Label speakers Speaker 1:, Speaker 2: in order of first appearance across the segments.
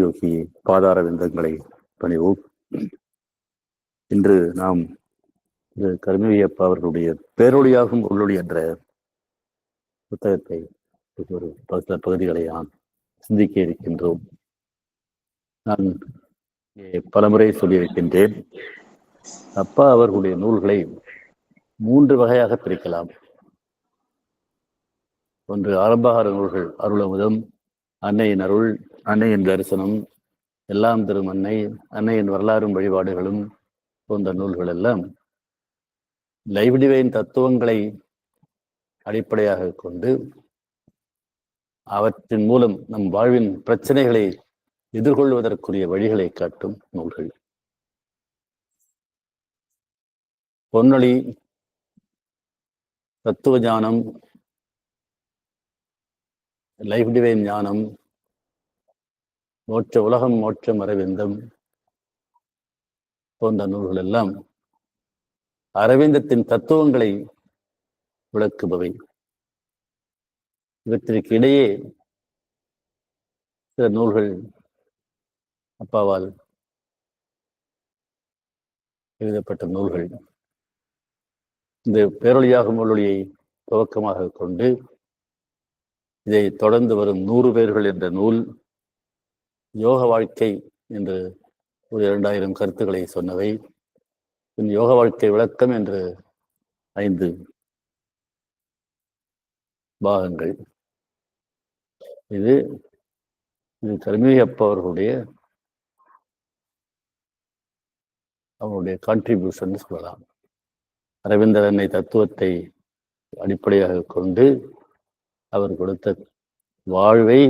Speaker 1: யோகி பாதார விந்தங்களை பணிவோம். இன்று நாம் கர்மவியப்பா அவர்களுடைய பேரொழியாகும் உள்ளொளி என்ற புத்தகத்தை ஒரு சில பகுதிகளை நாம் சிந்திக்க இருக்கின்றோம். நான் பலமுறை சொல்லியிருக்கின்றேன், அப்பா அவர்களுடைய நூல்களை 3 வகையாக பிரிக்கலாம். ஒன்று ஆரம்பகால நூல்கள், அருளமுதம், அன்னையின் அருள், அன்னையின் தரிசனம், எல்லாம் தரும் அன்னை, அன்னையின் வரலாறும் வழிபாடுகளும் போன்ற நூல்கள் எல்லாம் லைவ் டிவைன் தத்துவங்களை அடிப்படையாக கொண்டு அவற்றின் மூலம் நம் வாழ்வின் பிரச்சனைகளை எதிர்கொள்வதற்குரிய வழிகளை காட்டும் நூல்கள். பொன்னொழி, தத்துவ ஞானம், லைஃப் டிவைன் ஞானம், மோட்ச உலகம், மோட்சம் அரவிந்தம் போன்ற நூல்கள் எல்லாம் அரவிந்தத்தின் தத்துவங்களை விளக்குபவை. இவற்றிற்கு இடையே சில நூல்கள் அப்பாவால் எழுதப்பட்ட நூல்கள். இந்த பேரொழியாகும் உள்ளொளியை துவக்கமாக கொண்டு இதை தொடர்ந்து வரும் 100 பேர்கள் என்ற நூல், யோக வாழ்க்கை என்று ஒரு 2000 கருத்துக்களை சொன்னவை, யோக வாழ்க்கை விளக்கம் என்று 5 பாகங்கள். இது கர்மவியப்பா அவருடைய கான்ட்ரிபியூஷன் சொல்லலாம். அரவிந்தர் அன்னை தத்துவத்தை அடிப்படையாக கொண்டு அவர் கொடுத்த வாழ்வை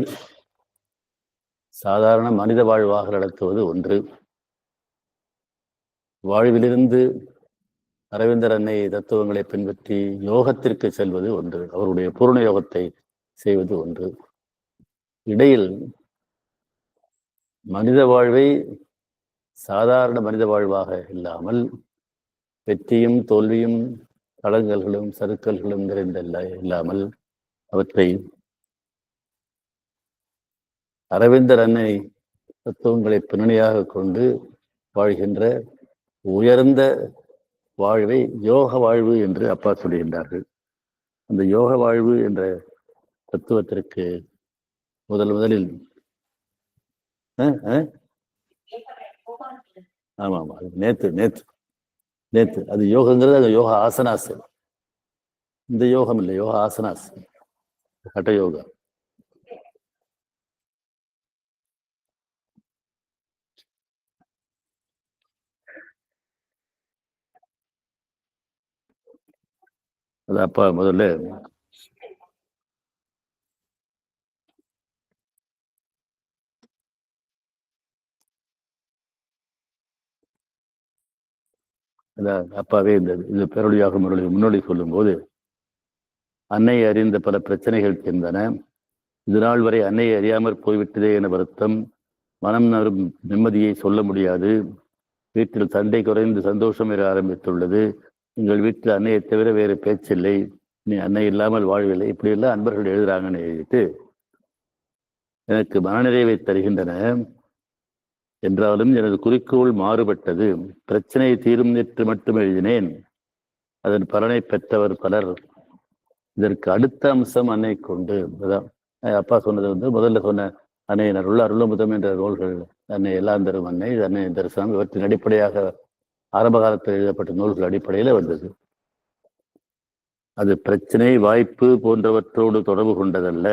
Speaker 1: சாதாரண மனித வாழ்வாக நடத்துவது ஒன்று, வாழ்விலிருந்து அரவிந்தர் அன்னை தத்துவங்களை பின்பற்றி யோகத்திற்கு செல்வது ஒன்று, அவருடைய பூர்ண யோகத்தை செய்வது ஒன்று. இடையில் மனித வாழ்வை சாதாரண மனித வாழ்வாக இல்லாமல் வெற்றியும் தோல்வியும் தடங்கல்களும் சறுக்கல்களும் நிறைந்த இல்லாமல் அவற்றை அரவிந்தர் அன்னை தத்துவங்களை பின்னணியாக கொண்டு வாழ்கின்ற உயர்ந்த வாழ்வை யோக வாழ்வு என்று அப்பா சொல்கின்றார்கள். அந்த யோக வாழ்வு என்ற தத்துவத்திற்கு முதலில் ஆமா ஆமா நேத்து நேத்து நேத்து அது யோகங்கிறது அது யோகா ஆசனாஸ். இந்த யோகம் இல்லை, யோகா ஆசனாஸ், ஹட யோகா. அது அப்பா முதல்ல அப்பாவே இந்த பேரொழியாக முன்னோடி சொல்லும் போது, அன்னை அறிந்த பல பிரச்சனைகள் இருந்தன, இதுநாள் வரை அன்னையை அறியாமற் போய்விட்டதே என வருத்தம், மனம் நரும் நிம்மதியை சொல்ல முடியாது, வீட்டில் சண்டை குறைந்து சந்தோஷம் வர ஆரம்பித்துள்ளது, எங்கள் வீட்டில் அன்னையை தவிர வேறு பேச்சில்லை, நீ அன்னை இல்லாமல் வாழ்வில்லை, இப்படியெல்லாம் அன்பர்கள் எழுதுறாங்கன்னு எழுதிட்டு எனக்கு மனநிறைவை தருகின்றன. என்றாலும் எனது குறிக்கோள் மாறுபட்டது. பிரச்சனை தீரும் நேற்று மட்டும் எழுதினேன், அதன் பலனை பெற்றவர் பலர். இதற்கு அடுத்த அம்சம் அன்னை கொண்டு, அதான் அப்பா சொன்னது முதல்ல சொன்ன அன்னையின் அருளமுதம் என்ற நூல்கள், அன்னை எல்லாம் தரும் அன்னை, அன்னை தரிசனம், இவற்றின் அடிப்படையாக ஆரம்ப காலத்தில் எழுதப்பட்ட நூல்கள் அடிப்படையில் வந்தது. அது பிரச்சனை, வாய்ப்பு போன்றவற்றோடு தொடர்பு கொண்டதல்ல.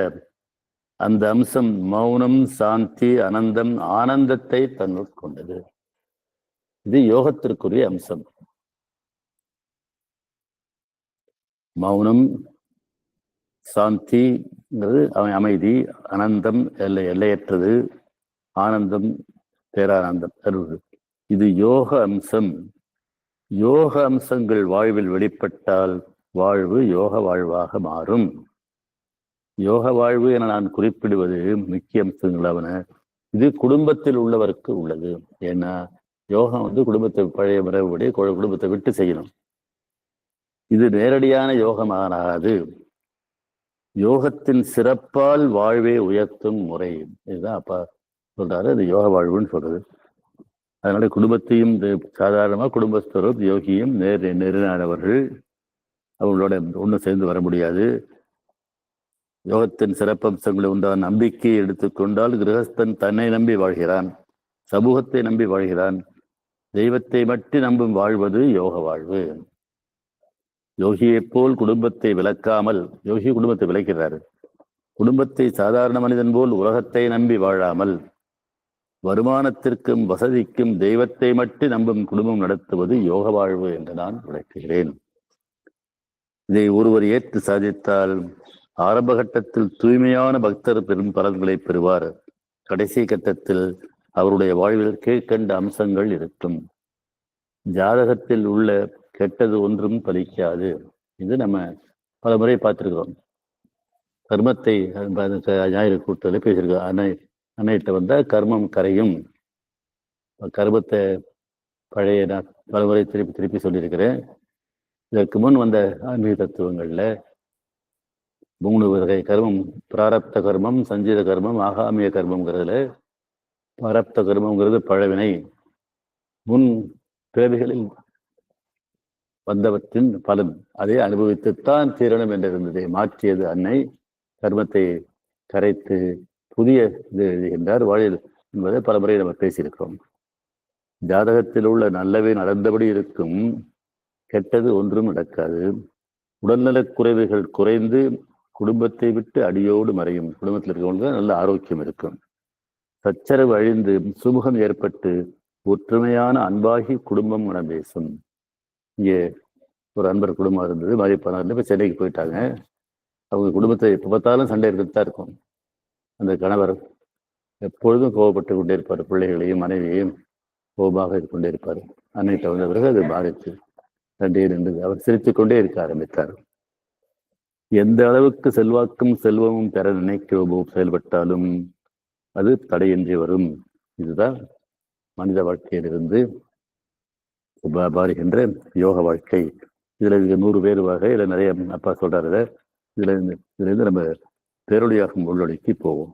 Speaker 1: அந்த அம்சம் மௌனம், சாந்தி, அனந்தம், ஆனந்தத்தை தன்னுள் கொண்டது. இது யோகத்திற்குரிய அம்சம். மௌனம், சாந்திங்கிறது அமைதி, அனந்தம் எல்லையற்றது, ஆனந்தம் பேரானந்தம் தருவது. இது யோக அம்சம். யோக அம்சங்கள் வாழ்வில் வெளிப்பட்டால் வாழ்வு யோக வாழ்வாக மாறும். யோக வாழ்வு என நான் குறிப்பிடுவது முக்கிய அம்சங்களாவன. இது குடும்பத்தில் உள்ளவருக்கு உள்ளது. ஏன்னா யோகம் குடும்பத்தை பழைய முறைப்படி குடும்பத்தை விட்டு செய்யணும். இது நேரடியான யோகமாகாது. யோகத்தின் சிறப்பால் வாழ்வை உயர்த்தும் முறை. இதுதான் அப்பா சொல்றாரு. அது யோக வாழ்வுன்னு சொல்றது. அதனால குடும்பத்தையும் சாதாரணமாக குடும்பஸ்தரும் யோகியும் நெருங்கினவர்கள் அவங்களோட ஒன்று சேர்ந்து வர முடியாது. யோகத்தின் சிறப்பம்சங்களை உண்டான நம்பிக்கையை எடுத்துக்கொண்டால் கிரகஸ்தன் தன்னை நம்பி வாழ்கிறான், சமூகத்தை நம்பி வாழ்கிறான். தெய்வத்தை மட்டும் நம்பும் வாழ்வது யோக வாழ்வு. யோகியைப் போல் குடும்பத்தை விளக்காமல், யோகி குடும்பத்தை விளக்கிறாரு, குடும்பத்தை சாதாரண மனிதன் போல் உலகத்தை நம்பி வாழாமல் வருமானத்திற்கும் வசதிக்கும் தெய்வத்தை மட்டும் நம்பும் குடும்பம் நடத்துவது யோக வாழ்வு என்று நான் விளக்குகிறேன். இதை ஒருவர் ஏற்று சாதித்தால் ஆரம்ப கட்டத்தில் தூய்மையான பக்தர் பெரும் பலன்களை பெறுவார். கடைசி கட்டத்தில் அவருடைய வாழ்வில் கீழ்கண்ட அம்சங்கள் இருக்கும். ஜாதகத்தில் உள்ள கெட்டது ஒன்றும் பலிக்காது. இது நம்ம பல முறை பார்த்திருக்கிறோம். கர்மத்தை ஞாயிறு கூட்டத்தில் பேசியிருக்கோம். அன்னைகிட்ட வந்த கர்மம் கரையும். கர்மத்தை பழைய நான் பலமுறை திருப்பி சொல்லியிருக்கிறேன். இதற்கு முன் வந்த ஆன்மீக தத்துவங்கள்ல 3 வகை கர்மம், பிராரப்த கர்மம், சஞ்சித கர்மம், ஆகாமிய கர்மங்கிறதுல பிராரப்த கர்மங்கிறது பழவினை, முன் பிறவிகளில் வந்தவற்றின் பலன், அதை அனுபவித்துத்தான் தீரணும் என்றிருந்ததை மாற்றியது அன்னை. கர்மத்தை கரைத்து புதிய இது எழுதுகின்றார் வாழ்வில் என்பதை பலமுறை நம்ம பேசியிருக்கிறோம். ஜாதகத்தில் உள்ள நல்லவை நடந்தபடி இருக்கும், கெட்டது ஒன்றும் நடக்காது. உடல்நலக் குறைவுகள் குறைந்து குடும்பத்தை விட்டு அடியோடு மறையும். குடும்பத்தில் இருக்கிறவங்க நல்ல ஆரோக்கியம் இருக்கும். சச்சரவு அழிந்து சுமூகம் ஏற்பட்டு ஒற்றுமையான அன்பாகி குடும்பம் மனம் பேசும். இங்கே ஒரு அன்பர் குடும்பம் இருந்தது, மதிப்பானவர்கள் இப்போ சென்னைக்கு போயிட்டாங்க. அவங்க குடும்பத்தை எப்போ பார்த்தாலும் சண்டை எடுத்துட்டு தான் இருக்கும். அந்த கணவர் எப்பொழுதும் கோபப்பட்டு கொண்டே இருப்பார், பிள்ளைகளையும் மனைவியையும் கோபமாக இது கொண்டே இருப்பார். அன்னைகிட்ட வந்த பிறகு அது பாதித்து சண்டையே நின்று அவர் சிரித்துக் கொண்டே இருக்க ஆரம்பித்தார். எந்த அளவுக்கு செல்வாக்கும் செல்வமும் பெற நினைக்கிறோமோ செயல்பட்டாலும் அது தடையின்றி வரும். இதுதான் மனித வாழ்க்கையிலிருந்து பாருகின்ற யோக வாழ்க்கை. இதுல 100 பேர் வகை, இதுல நிறைய அப்பா சொல்றாரு. இதுல இருந்து நம்ம பேரொழியாகும் உள்ளொலிக்கு போவோம்,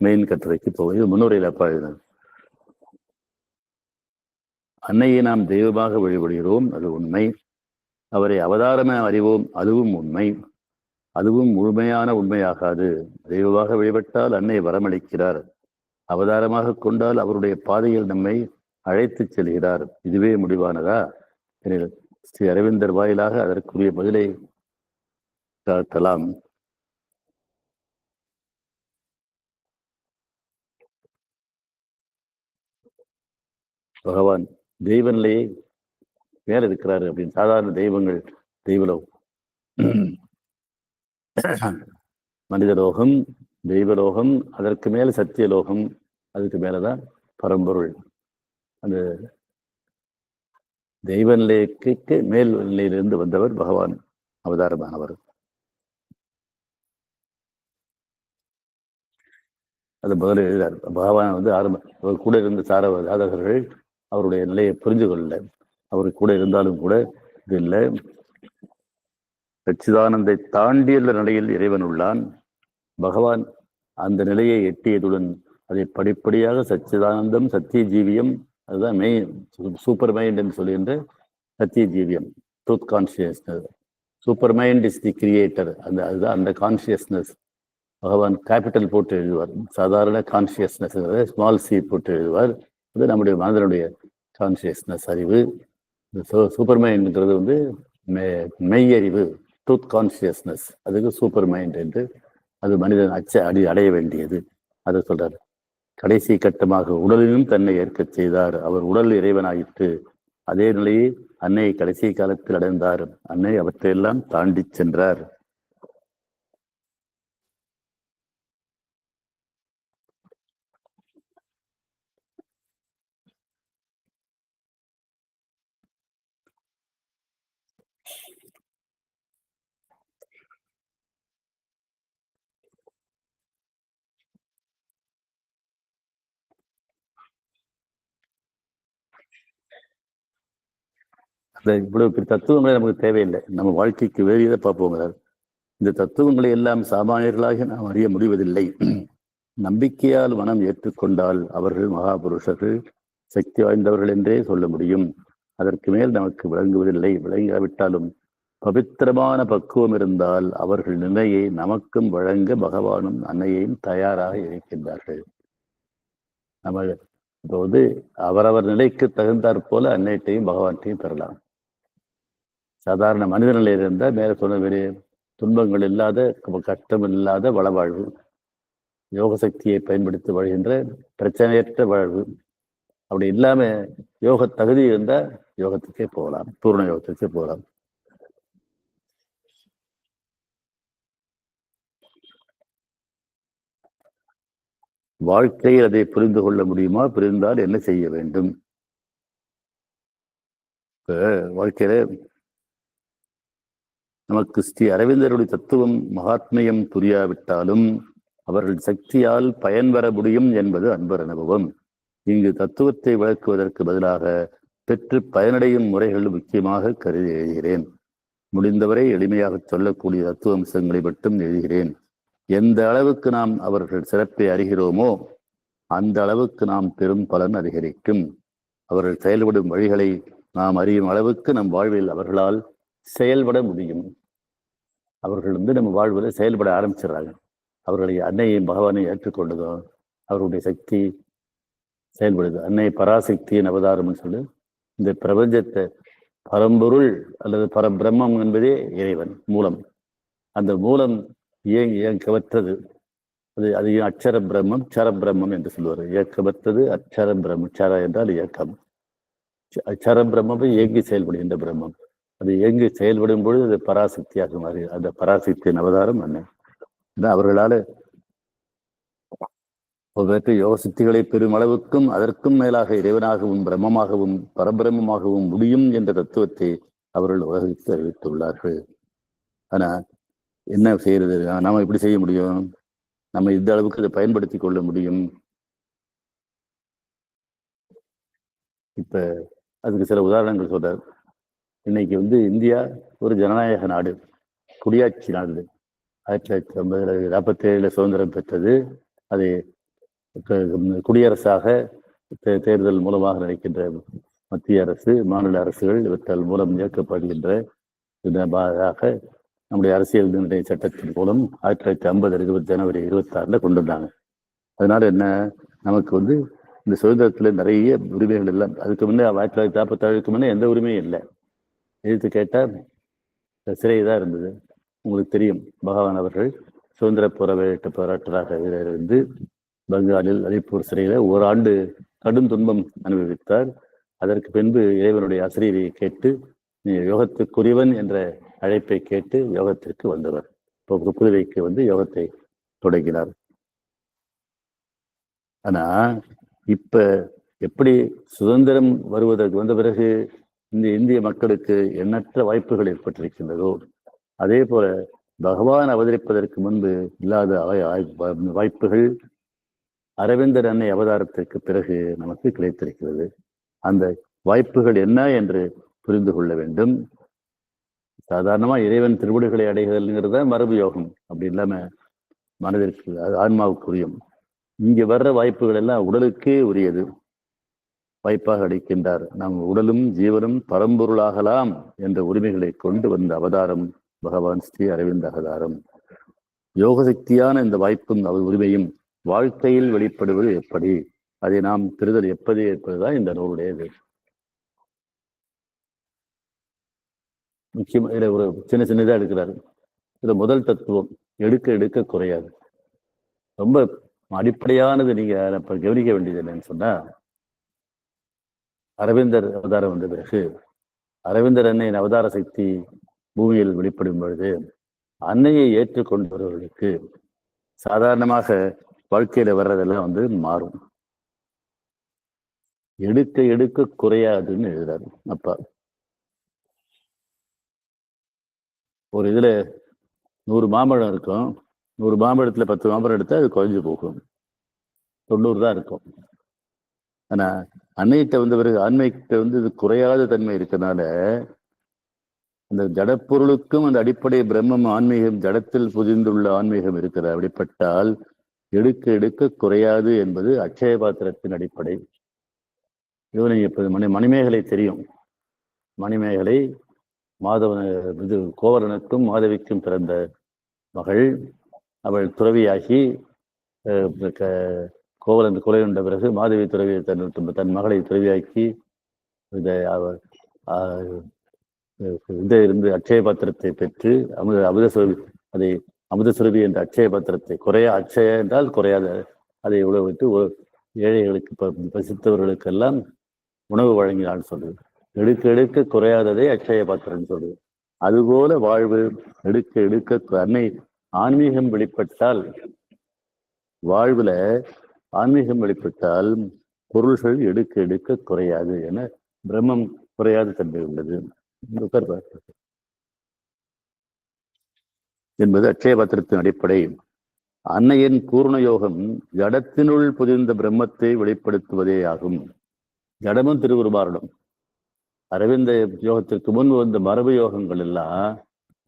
Speaker 1: மெயின் கட்டுரைக்கு போவோம். இது முன்னுரையில் அப்பா எழுதின. அன்னையை நாம் தெய்வமாக வழிபடுகிறோம், அது உண்மை. அவரை அவதாரமாக அறிவோம், அதுவும் உண்மை. அதுவும் முழுமையான உண்மையாகாது. தெய்வமாக வழிபட்டால் அன்னை வரமளிக்கிறார், அவதாரமாக கொண்டால் அவருடைய பாதையில் நம்மை அழைத்து செல்கிறார். இதுவே முடிவானதா? ஸ்ரீ அரவிந்தர் வாயிலாக அதற்குரிய பதிலை காட்டலாம். பகவான் தெய்வ நிலையை மேல இருக்கிறாரு அப்படின்னு. சாதாரண தெய்வங்கள் தெய்வலோகம், மனிதலோகம், தெய்வலோகம், அதற்கு மேல சத்தியலோகம், அதுக்கு மேலதான் பரம்பொருள். அந்த தெய்வ நிலைக்கு மேல் நிலையிலிருந்து வந்தவர் பகவான் அவதாரமானவர். அது முதல்ல எழுதார். பகவான் அவர் கூட இருந்த சாதகர்கள் அவருடைய நிலையை புரிந்து கொள்ளல. அவர் கூட இருந்தாலும் கூட இது இல்லை. சச்சிதானந்தை தாண்டியுள்ள நிலையில் இறைவன் உள்ளான். பகவான் அந்த நிலையை எட்டியதுடன் அதை படிப்படியாக சச்சிதானந்தம், சத்திய ஜீவியம், அதுதான் மெயின் சூப்பர் மைண்ட் என்று சொல்லுகின்ற சத்திய ஜீவியம், truth consciousness. Super mind is the creator. அதுதான் அந்த கான்சியஸ்னஸ். பகவான் கேபிட்டல் போட்டு எழுதுவார். சாதாரண கான்சியஸ்னஸ் ஸ்மால் சி போட்டு எழுதுவார். அது நம்முடைய மனதனுடைய கான்சியஸ்னஸ், அறிவு. சூப்பர் மைண்ட்ங்கிறது மெய்யறிவு, ட்ரூத் கான்சியஸ்னஸ். அதுக்கு சூப்பர் மைண்ட் என்று அது மனிதன் அடைய வேண்டியது. அதை சொல்றாரு. கடைசி கட்டமாக உடலிலும் தன்னை ஏற்கச் செய்தார். அவர் உடல் இறைவனாயிற்று. அதே நிலையை அன்னை கடைசி காலத்தில் அடைந்தார். அன்னை அவற்றையெல்லாம் தாண்டி சென்றார். அந்த இவ்வளவு பெரிய தத்துவங்களே நமக்கு தேவையில்லை, நம்ம வாழ்க்கைக்கு வேறியதை பார்ப்போங்கிறார். இந்த தத்துவங்களை எல்லாம் சாமானியர்களாக நாம் அறிய முடிவதில்லை. நம்பிக்கையால் மனம் ஏற்றுக்கொண்டால் அவர்கள் மகாபுருஷர்கள், சக்தி வாய்ந்தவர்கள் என்றே சொல்ல முடியும். அதற்கு மேல் நமக்கு விளங்குவதில்லை. விளங்காவிட்டாலும் பவித்திரமான பக்குவம் இருந்தால் அவர்கள் நிலையை நமக்கும் வழங்க பகவானும் அன்னையையும் தயாராக இருக்கின்றார்கள். நம்ம இப்போது அவரவர் நிலைக்கு தகுந்தாற் போல அன்னையிட்டையும் பகவான்கிட்டையும் பெறலாம். சாதாரண மனித நிலையில் இருந்தால் மேல சொன்ன துன்பங்கள் இல்லாத, கஷ்டம் இல்லாத வளவாழ்வு, யோக சக்தியை பயன்படுத்தி வாழ்கின்ற பிரச்சனையற்ற வாழ்வு. அப்படி இல்லாம யோக தகுதி இருந்தா யோகத்துக்கே போகலாம், பூர்ண யோகத்துக்கே போகலாம். வாழ்க்கையில் அதை புரிந்து கொள்ள முடியுமா? புரிந்தால் என்ன செய்ய வேண்டும்? இப்ப வாழ்க்கையில நமக்கு ஸ்ரீ அரவிந்தருடைய தத்துவம் மகாத்மியம் புரியாவிட்டாலும் அவர்கள் சக்தியால் பயன்பெற முடியும் என்பது அன்பர் அனுபவம். இங்கு தத்துவத்தை விளக்குவதற்கு பதிலாக பெற்று பயனடையும் முறைகள் முக்கியமாக கருதி எழுதுகிறேன். முடிந்தவரை எளிமையாக சொல்லக்கூடிய தத்துவ அம்சங்களை மட்டும் எழுதுகிறேன். எந்த அளவுக்கு நாம் அவர்கள் சிறப்பை அறிகிறோமோ அந்த அளவுக்கு நாம் பெரும் பலன் அதிகரிக்கும். அவர்கள் செயல்படும் வழிகளை நாம் அறியும் அளவுக்கு நம் வாழ்வில் அவர்களால் செயல்பட முடியும். அவர்கள் நம்ம வாழ்வில் செயல்பட ஆரம்பிச்சிடறாங்க. அவர்களை அன்னையும் பகவானையும் ஏற்றுக்கொண்டதோ அவருடைய சக்தி செயல்படுது. அன்னை பராசக்தியின் அவதாரம்னு சொல்லி இந்த பிரபஞ்சத்தை பரம்பொருள் அல்லது பரபிரம்மம் என்பதே இறைவன் மூலம். அந்த மூலம் இயக்கவற்றது. அது அட்சர பிரம்மம், சர பிரம்மம் என்று சொல்லுவார். இயக்கவற்றது அட்சர பிரம்மம். சர என்றால் இயக்கம். அட்சர பிரம்மம் இயங்கி செயல்படுகின்ற பிரம்மம். அது இயங்கி செயல்படும் பொழுது அது பராசக்தியாக மாறி, அந்த பராசக்தியின் அவதாரம் அன்னை. அவர்களால ஒவ்வொரு யோக சக்திகளை பெரும் அளவுக்கும் அதற்கும் மேலாக இறைவனாகவும் பிரம்மமாகவும் பரபிரம்மமாகவும் முடியும் என்ற தத்துவத்தை அவர்கள் உலகிற்கு அறிவித்துள்ளார்கள். ஆனா என்ன செய்யறது? நாம எப்படி செய்ய முடியும்? நம்ம இந்த அளவுக்கு அதை பயன்படுத்தி கொள்ள முடியும். இப்ப அதுக்கு சில உதாரணங்கள் சொல்றார். இன்னைக்கு இந்தியா ஒரு ஜனநாயக நாடு, குடியாட்சி நாடு. 1947 சுதந்திரம் பெற்றது. அதை குடியரசாக தேர்தல் மூலமாக நடக்கின்ற மத்திய அரசு, மாநில அரசுகள் இவற்றால் மூலம் இயக்கப்படுகின்ற நம்முடைய அரசியல் நிர்ணய சட்டத்தின் மூலம் 1950 ஜனவரி 26 கொண்டு வந்தாங்க. அதனால என்ன, நமக்கு இந்த சுதந்திரத்துல நிறைய உரிமைகள் இல்லை. அதுக்கு முன்னே 1947 முன்னே எந்த உரிமையும் இல்லை. எதிர்த்து கேட்டால் சிறை தான் இருந்தது. உங்களுக்கு தெரியும், பகவான் அவர்கள் சுதந்திர போராட்டராக இருந்து பெங்காலில் அலிப்பூர் சிறையில ஓராண்டு கடும் துன்பம் அனுபவித்தார். அதற்கு பின்பு இறைவனுடைய அசரீரியை கேட்டு யோகத்துக்குரியவன் என்ற அழைப்பை கேட்டு யோகத்திற்கு வந்தவர். புதுவைக்கு யோகத்தை தொடங்கினார். ஆனா இப்ப எப்படி சுதந்திரம் வருவதற்கு வந்த பிறகு இந்த இந்திய மக்களுக்கு எண்ணற்ற வாய்ப்புகள் ஏற்பட்டிருக்கின்றதோ, அதே போல பகவான் அவதரிப்பதற்கு முன்பு இல்லாத வாய்ப்புகள் அரவிந்தர் அன்னை அவதாரத்திற்கு பிறகு நமக்கு கிடைத்திருக்கிறது. அந்த வாய்ப்புகள் என்ன என்று புரிந்து கொள்ள வேண்டும். சாதாரணமா இறைவன் திருவடிகளை அடைகிறதுங்கிறத மரபு யோகம். அப்படி இல்லாம மனதிற்கு, ஆன்மாவுக்குரியும். இங்க வர்ற வாய்ப்புகள் எல்லாம் உடலுக்கே உரியது வாய்ப்பாக அளிக்கின்றார். நம் உடலும் ஜீவனும் பரம்பொருளாகலாம் என்ற உரிமைகளை கொண்டு வந்த அவதாரம் பகவான் ஸ்ரீ அரவிந்த அவதாரம். யோக சக்தியான இந்த வாய்ப்பும் அவர் உரிமையும் வாழ்க்கையில் வெளிப்படுவது எப்படி, அதை நாம் பெறுதல் எப்படி என்பதுதான் இந்த நூலுடையது. முக்கியமாக இதில் ஒரு சின்னதாக எடுக்கிறாரு. இதுல முதல் தத்துவம் எடுக்க எடுக்க குறையாது. ரொம்ப அடிப்படையானது. நீங்க இப்ப கவனிக்க வேண்டியது என்னன்னு சொன்னா, அரவிந்தர் அவதாரம் வந்த பிறகு அரவிந்தர் அன்னையின் அவதார சக்தி பூமியில் வெளிப்படும் பொழுது அன்னையை ஏற்றுக்கொண்டவர்களுக்கு சாதாரணமாக வாழ்க்கையில வர்றதெல்லாம் மாறும். எடுக்க எடுக்க குறையாதுன்னு எழுதுறாரு அப்பா. ஒரு இதுல 100 மாம்பழம் இருக்கும். 100 மாம்பழத்துல 10 மாம்பழம் எடுத்தா அது குறைஞ்சு போகும். 90 தான் இருக்கும். ஆனா அன்னைகிட்ட வந்த பிறகு ஆன்மைகிட்ட இது குறையாத தன்மை இருக்கனால அந்த ஜடப்பொருளுக்கும் அந்த அடிப்படை பிரம்மம் ஆன்மீகம், ஜடத்தில் புதிந்துள்ள ஆன்மீகம் இருக்கிற அப்படிப்பட்டால் எடுக்க எடுக்க குறையாது என்பது அட்சய பாத்திரத்தின் அடிப்படை. இவனை இப்ப மணிமேகலை தெரியும். மணிமேகலை மாதவன் இது கோவலனுக்கும் மாதவிக்கும் பிறந்த மகள். அவள் துறவியாகி கோவலன் கொலை கொண்ட பிறகு மாதவி துறவி தன் மகளை துறவியாக்கி இருந்து அட்சய பாத்திரத்தை பெற்று அமுத சுரபி அதை அமுத சுரபி என்ற அட்சய பாத்திரத்தை அட்சய என்றால் குறையாத அதை உழவிட்டு ஏழைகளுக்கு பசித்தவர்களுக்கெல்லாம் உணவு வழங்கினான்னு சொல்லுது. எடுக்க எடுக்க குறையாததை அட்சய பாத்திரம் சொல்லுது. அதுபோல வாழ்வு எடுக்க எடுக்க அன்னை ஆன்மீகம் வெளிப்பட்டால் வாழ்வுல ஆன்மீகம் வெளிப்பட்டால் பொருள்கள் எடுக்க எடுக்க குறையாது என பிரம்மம் குறையாத தன்மை உள்ளது என்பது அட்சய பாத்திரத்தின் அடிப்படை. அன்னையின் பூர்ண யோகம் ஜடத்தினுள் புதிர்ந்த பிரம்மத்தை வெளிப்படுத்துவதே ஆகும். ஜடமும் திருவுருமாறணும். அரவிந்த யோகத்திற்கு முன் வந்த மரபு யோகங்கள் எல்லாம்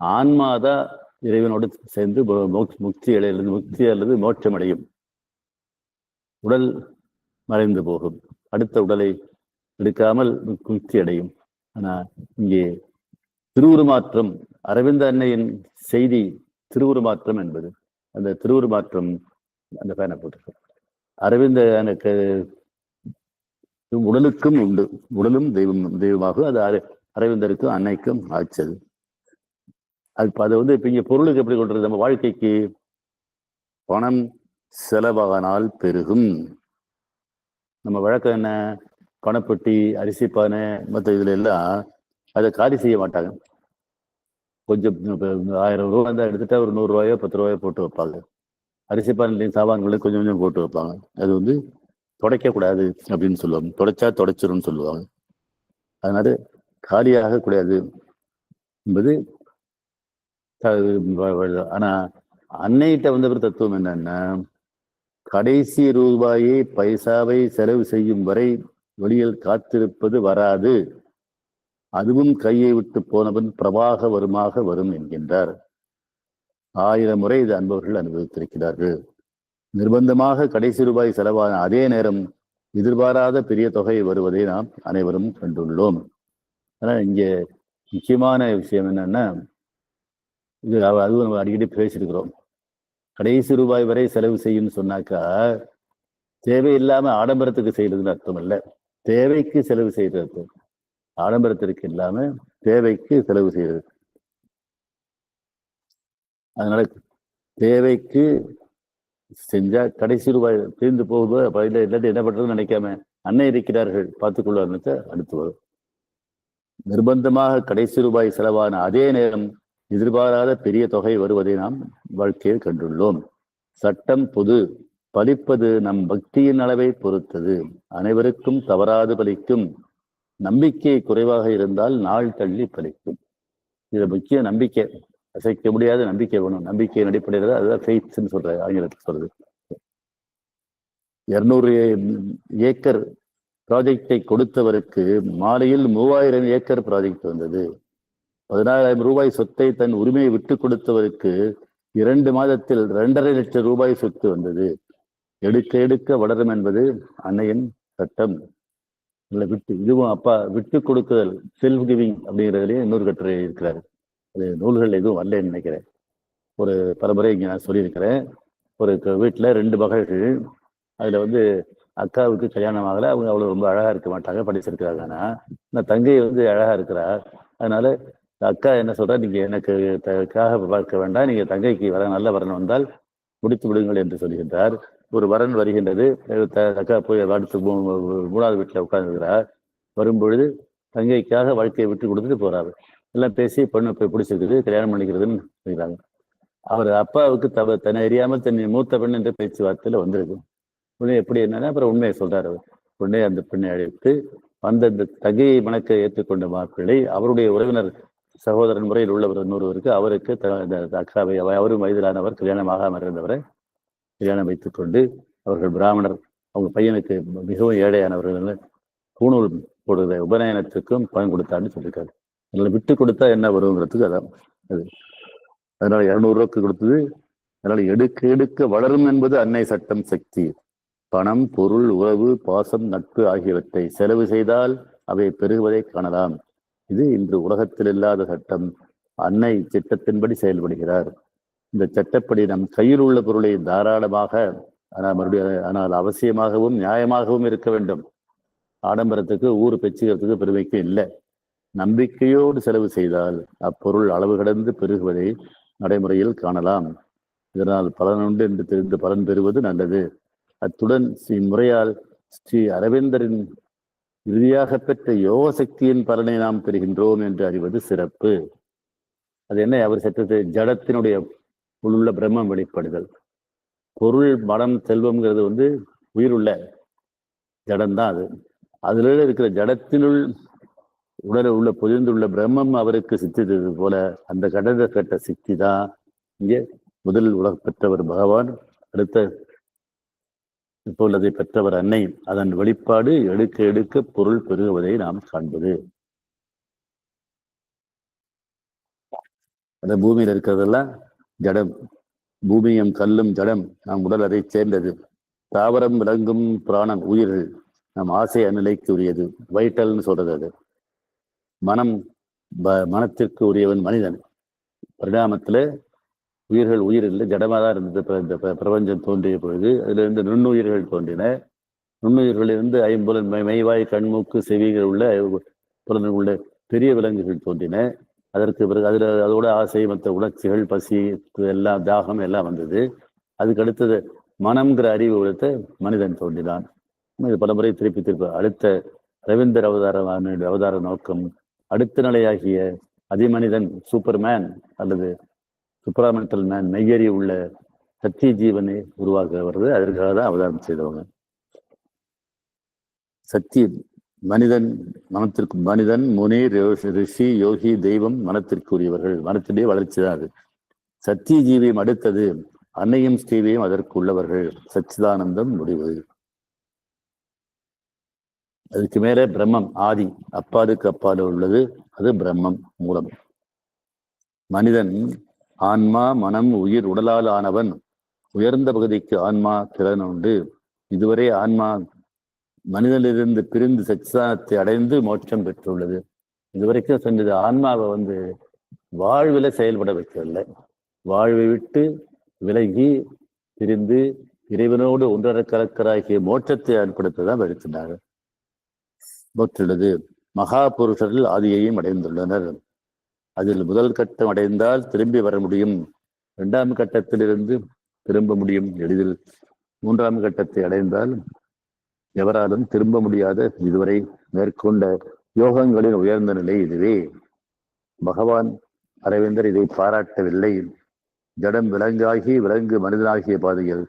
Speaker 1: ஆன்மாதான் இறைவனோடு சேர்ந்து முக்தி அல்லது மோட்சம் அடையும். உடல் மறைந்து போகும், அடுத்த உடலை எடுக்காமல் முக்தி அடையும். ஆனா இங்கே திருவுருமாற்றம், அரவிந்த அன்னையின் செய்தி திருவுருமாற்றம் என்பது. அந்த திருவுருமாற்றம் அந்த பேனை போட்டு அரவிந்த எனக்கு உடலுக்கும் உண்டு, உடலும் தெய்வமாகும். அது அரவிந்தருக்கும் அன்னைக்கும் ஆச்சது. அதை வந்து இப்ப இங்க பொருளுக்கு எப்படி கொள்றது? நம்ம வாழ்க்கைக்கு பணம் செலவானால் பெருகும். நம்ம வழக்கம் என்ன? பணப்பெட்டி, அரிசி பானை, மற்ற இதுல எல்லாம் அதை காலி செய்ய மாட்டாங்க. கொஞ்சம் 1000 ரூபா இருந்தால் எடுத்துட்டா ஒரு 100 ரூபாயோ 10 ரூபாயோ போட்டு வைப்பாங்க. அரிசி பானையிலையும் சாமான்களையும் கொஞ்சம் கொஞ்சம் போட்டு வைப்பாங்க. அது வந்து துடைக்கக்கூடாது அப்படின்னு சொல்லுவாங்க. துடைச்சா துடைச்சிரும்னு சொல்லுவாங்க. அதனால காலியாக கூடாது என்பது. ஆனா அன்னைகிட்ட வந்த தத்துவம் என்னன்னா, கடைசி ரூபாயை பைசாவை செலவு செய்யும் வரை வெளியில் காத்திருப்பது வராது, அதுவும் கையை விட்டு போனவன் பிரவாக வருமாக வரும் என்கின்றார். 1000 முறை இது அன்பவர்கள் அனுபவித்திருக்கிறார்கள். நிர்பந்தமாக கடைசி ரூபாய் செலவான அதே நேரம் எதிர்பாராத பெரிய தொகை வருவதை நாம் அனைவரும் கண்டுள்ளோம். ஆனா இங்கே முக்கியமான விஷயம் என்னன்னா, இது அதுவும் நம்ம அடிக்கடி பேசியிருக்கிறோம். கடைசி ரூபாய் வரை செலவு செய்யும்னு சொன்னாக்கா தேவையில்லாம ஆடம்பரத்துக்கு செய்யறதுன்னு அர்த்தம் இல்லை, தேவைக்கு செலவு செய்யறது. ஆடம்பரத்திற்கு இல்லாம தேவைக்கு செலவு செய்யறது. அதனால தேவைக்கு செஞ்சா கடைசி ரூபாய் தீர்ந்து போகுதோ இல்லாட்டி என்ன பண்றதுன்னு நினைக்காம அன்னை இருக்கிறார்கள் பார்த்துக்கொள்ள அடுத்து வரும். நிர்பந்தமாக கடைசி ரூபாய் செலவான அதே நேரம் எதிர்பாராத பெரிய தொகை வருவதை நாம் வாழ்க்கையில் கண்டுள்ளோம். சட்டம் பொது, பலிப்பது நம் பக்தியின் அளவை பொறுத்தது. அனைவருக்கும் தவறாது பலிக்கும். நம்பிக்கை குறைவாக இருந்தால் நாள் தள்ளி பலிக்கும். இது முக்கிய நம்பிக்கை, அசைக்க முடியாத நம்பிக்கை வேணும். நம்பிக்கையின் அடிப்படையில் அதுதான் ஃபெய்த்ஸ்ன்னு சொல்ற ஆங்கிலத்தில் சொல்றது. 200 ஏக்கர் ப்ராஜெக்டை கொடுத்தவருக்கு மாலையில் 3000 ஏக்கர் ப்ராஜெக்ட் வந்தது. 14000 ரூபாய் சொத்தை தன் உரிமையை விட்டு கொடுத்தவருக்கு 2 மாதத்தில் 2.5 லட்சம் ரூபாய் சொத்து வந்தது. எடுக்க எடுக்க வளரும் என்பது அன்னையின் சட்டம். இதுவும் அப்பா விட்டு கொடுக்குதல், செல்ஃப் கிவிங் அப்படிங்கிறதுலேயே இன்னொரு கட்டுரை இருக்கிறாரு. அது நூல்கள் எதுவும் வரலன்னு நினைக்கிறேன். ஒரு பரம்பரை இங்கே நான் சொல்லியிருக்கிறேன். ஒரு வீட்டில் 2 மகள்கள். அதில் வந்து அக்காவுக்கு கல்யாணம் ஆகலை. அவங்க அவ்வளோ ரொம்ப அழகாக இருக்க மாட்டாங்க, படிச்சிருக்கிறாங்க. ஆனால் நான் தங்கை வந்து அழகாக இருக்கிறா. அதனால அக்கா என்ன சொல்றா, நீங்க எனக்கு பார்க்க வேண்டாம், நீங்க தங்கைக்கு நல்ல வரன் வந்தால் முடித்து விடுங்கள் என்று சொல்கின்றார். ஒரு வரன் வருகின்றது. அக்கா போய் அடுத்து 3வது வீட்டில் உட்கார்ந்துருக்கிறார். வரும்பொழுது தங்கைக்காக வாழ்க்கையை விட்டு கொடுத்துட்டு போறாரு. எல்லாம் பேசி பொண்ணு போய் பிடிச்சிருக்குது, கல்யாணம் பண்ணிக்கிறதுன்னு சொல்லிக்கிறாங்க. அவர் அப்பாவுக்கு தன்னை அறியாமல் தன்னை மூத்த பெண் என்ற பேச்சுவார்த்தையில வந்திருக்கு. உடனே எப்படி என்னன்னா அப்புறம் உண்மையை சொல்றாரு. உடனே அந்த பெண்ணை அழைத்து அந்த தகையை மணக்க ஏற்றுக்கொண்ட மாப்பிள்ளை அவருடைய உறவினர் சகோதரன் முறையில் உள்ளவர் இன்னொருவருக்கு, அவருக்கு அக்காவை, அவரும் வயதிலானவர், கல்யாணம் ஆகாமல் இருந்தவரை கல்யாணம் வைத்துக் கொண்டு அவர்கள் பிராமணர். அவங்க பையனுக்கு மிகவும் ஏழையானவர்கள் பூணூல் போடுகிற உபநயனத்துக்கும் பணம் கொடுத்தான்னு சொல்லியிருக்காரு. அதில் விட்டு கொடுத்தா என்ன வருங்கிறதுக்கு அதான் அது. அதனால 200 ரூபாய்க்கு கொடுத்தது அதனால எடுக்க எடுக்க வளரும் என்பது அன்னை சட்டம் சக்தி. பணம், பொருள், உறவு, பாசம், நட்பு ஆகியவற்றை செலவு செய்தால் அவை பெருகுவதை காணலாம். இது இன்று உலகத்தில் இல்லாத சட்டம். அன்னை திட்டத்தின்படி செயல்படுகிறார். இந்த சட்டப்படி நம் கையில் உள்ள பொருளை தாராளமாக, ஆனால் அவசியமாகவும் நியாயமாகவும் இருக்க வேண்டும். ஆடம்பரத்துக்கு, ஊர் பெச்சுகிறதுக்கு, பெருமைக்கு இல்லை. நம்பிக்கையோடு செலவு செய்தால் அப்பொருள் அளவு கடந்து பெருகுவதை நடைமுறையில் காணலாம். இதனால் பலனுண்டு என்று தெரிந்து பலன் பெறுவது நல்லது. அத்துடன் இம்முறையால் ஸ்ரீ அரவிந்தரின் இறுதியாக பெற்ற யோக சக்தியின் பலனை நாம் பெறுகின்றோம் என்று அறிவது சிறப்பு. அது என்ன? அவர் சற்றத்தை ஜடத்தினுடைய உள்ள பிரம்மம் வெளிப்படுதல். பொருள், மனம், செல்வம்ங்கிறது உயிருள்ள ஜடம்தான். அது அதுல இருக்கிற ஜடத்தினுள் உடலில் உள்ள பொதிந்துள்ள பிரம்மம் அவருக்கு சித்தித்தது போல அந்த கடந்த கட்ட சக்தி தான் இங்கே முதல் உலக பெற்றவர் பகவான், அடுத்த இப்பொழுதை பெற்றவர் அன்னை. அதன் வெளிப்பாடு எடுக்க எடுக்க பொருள் பெருகுவதை நாம் காண்பது. அந்த பூமியில் இருக்கிறதெல்லாம் ஜடம். பூமியும் கல்லும் ஜடம். நாம் உடல் அதை சேர்ந்தது. தாவரம், விலங்கும், பிராணன், உயிர்கள் நம் ஆசை அநிலைக்கு உரியது. வைட்டல்னு சொல்றது அது. மனம், மனத்திற்கு உரியவன் மனிதன். பரிணாமத்துல உயிர்கள் உயிர் இல்லை, ஜடமாக தான் இருந்தது. இந்த பிரபஞ்சம் தோன்றிய பொழுது அதிலிருந்து நுண்ணுயிர்கள் தோன்றின. நுண்ணுயிர்களிலிருந்து ஐம்புலன், மெய்வாய், கண்மூக்கு, செவிகள் உள்ள புலன்கள் உள்ள பெரிய விலங்குகள் தோன்றின. அதற்கு பிறகு அதோட ஆசை, மற்ற உணர்ச்சிகள், பசி, எல்லாம் தாகம் எல்லாம் வந்தது. அதுக்கு அடுத்தது மனம்ங்கிற அறிவு உழைத்த மனிதன் தோன்றினான். இது பலமுறை திருப்பி அடுத்த ரவீந்தர் அவதார நோக்கம் அடுத்த நிலையாகிய அதிமனிதன், சூப்பர்மேன் அல்லது சுப்ராமெண்டல் மேன், மெய்யறி உள்ள சத்திய ஜீவனை உருவாக்க வருது. அதற்காக தான் அவதாரம் செய்தவங்க. சத்திய மனிதன், மனத்திற்கு மனிதன், முனி, ரிஷி, யோகி, தெய்வம் மனத்திற்கு உரியவர்கள். மனத்திலே வளர்ச்சி தான் அது. சத்திய ஜீவியம் அடுத்தது. அன்னையும் ஸ்ரீவியும் அதற்கு உள்ளவர்கள். சச்சிதானந்தம் முடிவு. அதுக்கு மேலே பிரம்மம் ஆதி, அப்பாலுக்கு அப்பால் உள்ளது. அது பிரம்மம் மூலம். மனிதன் ஆன்மா, மனம், உயிர், உடலால் ஆனவன். உயர்ந்த பகுதிக்கு ஆன்மா திறன் உண்டு. இதுவரை ஆன்மா மனிதனிலிருந்து பிரிந்து சச்சிதானத்தை அடைந்து மோட்சம் பெற்றுள்ளது. இதுவரைக்கும் சொன்னது ஆன்மாவை வாழ்வில செயல்பட வைக்கவில்லை. வாழ்வை விட்டு விலகி பிரிந்து இறைவனோடு ஒன்றரை கலக்கராகிய மோட்சத்தை ஏற்படுத்ததான் வருத்தினார். போற்றுள்ளது. மகா புருஷர்கள் ஆதியையும் அடைந்துள்ளனர். அதில் முதல் கட்டம் அடைந்தால் திரும்பி வர முடியும். இரண்டாம் கட்டத்திலிருந்து திரும்ப முடியும் எளிதில். மூன்றாம் கட்டத்தை அடைந்தால் எவராலும் திரும்ப முடியாத இதுவரை மேற்கொண்ட யோகங்களின் உயர்ந்த நிலை இதுவே. பகவான் அரவிந்தர் இதை பாராட்டவில்லை. ஜடம் விலங்காகி விலங்கு மனிதனாகிய பாதையில்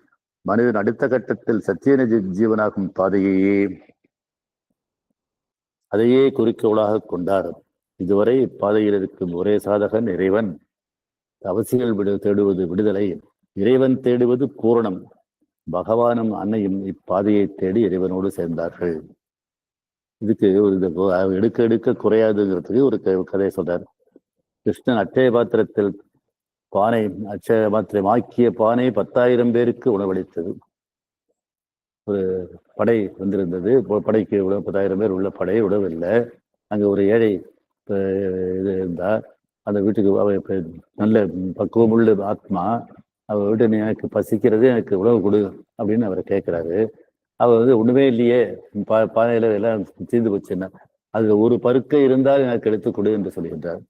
Speaker 1: மனிதன் அடுத்த கட்டத்தில் சத்தியன ஜீவனாகும் பாதையையே அதையே குறிக்கோளாக கொண்டார். இதுவரை இப்பாதையில் இருக்கும் ஒரே சாதகன் இறைவன். அவசியங்கள் தேடுவது விடுதலை, இறைவன் தேடுவது பூரணம். பகவானும் அன்னையும் இப்பாதையை தேடி இறைவனோடு சேர்ந்தார்கள். இதுக்கு எடுக்க எடுக்க குறையாதுங்கிறதுக்கு ஒரு கதை சொல்றார். கிருஷ்ணன் அட்சய பாத்திரத்தில் அட்சய பாத்திரம் ஆக்கிய பானை 10,000 பேருக்கு உணவளித்தது. ஒரு படை வந்திருந்தது. படைக்கு 10,000 பேர் உள்ள படை உணவில்லை. அங்கே ஒரு ஏழை இது இருந்தா அந்த வீட்டுக்கு நல்ல பக்குவமுள்ள ஆத்மா. அவர் வீட்டு எனக்கு பசிக்கிறது, எனக்கு உணவு கொடு அப்படின்னு அவரை கேட்கிறாரு. அவர் ஒண்ணுமே இல்லையே, பானையில எல்லாம் தீர்ந்து போச்சுன்னா, அதுல ஒரு பருக்கை இருந்தால் எனக்கு எடுத்து கொடு என்று சொல்கின்றார்.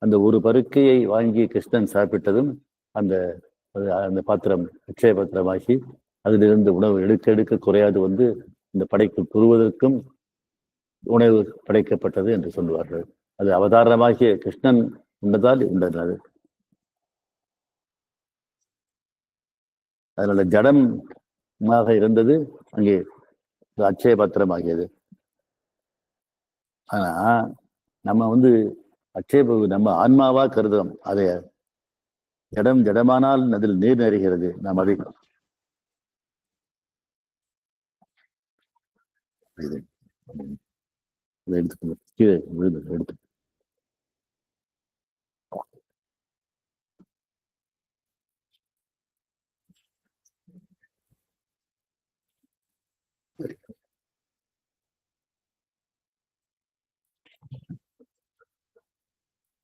Speaker 1: அந்த ஒரு பருக்கையை வாங்கி கிருஷ்ணன் சாப்பிட்டதும் அந்த அந்த பாத்திரம் அட்சய பாத்திரமாகி அதிலிருந்து உணவு எடுக்க எடுக்க குறையாது இந்த படைக்கு புரிவதற்கும் உணவு படைக்கப்பட்டது என்று சொல்லுவார்கள். அது அவதாரணமாகிய கிருஷ்ணன் உண்டதால் உண்டது. அதனால ஜடமாக இருந்தது அங்கே அட்சய பாத்திரம் ஆகியது. ஆனா நம்ம நம்ம ஆன்மாவா கருதுறோம். அதை ஜடம் ஜடமானால் அதில் நீர் நிறைகிறது. நாம் அதை எடுத்துக்கணும். கீழே எடுத்து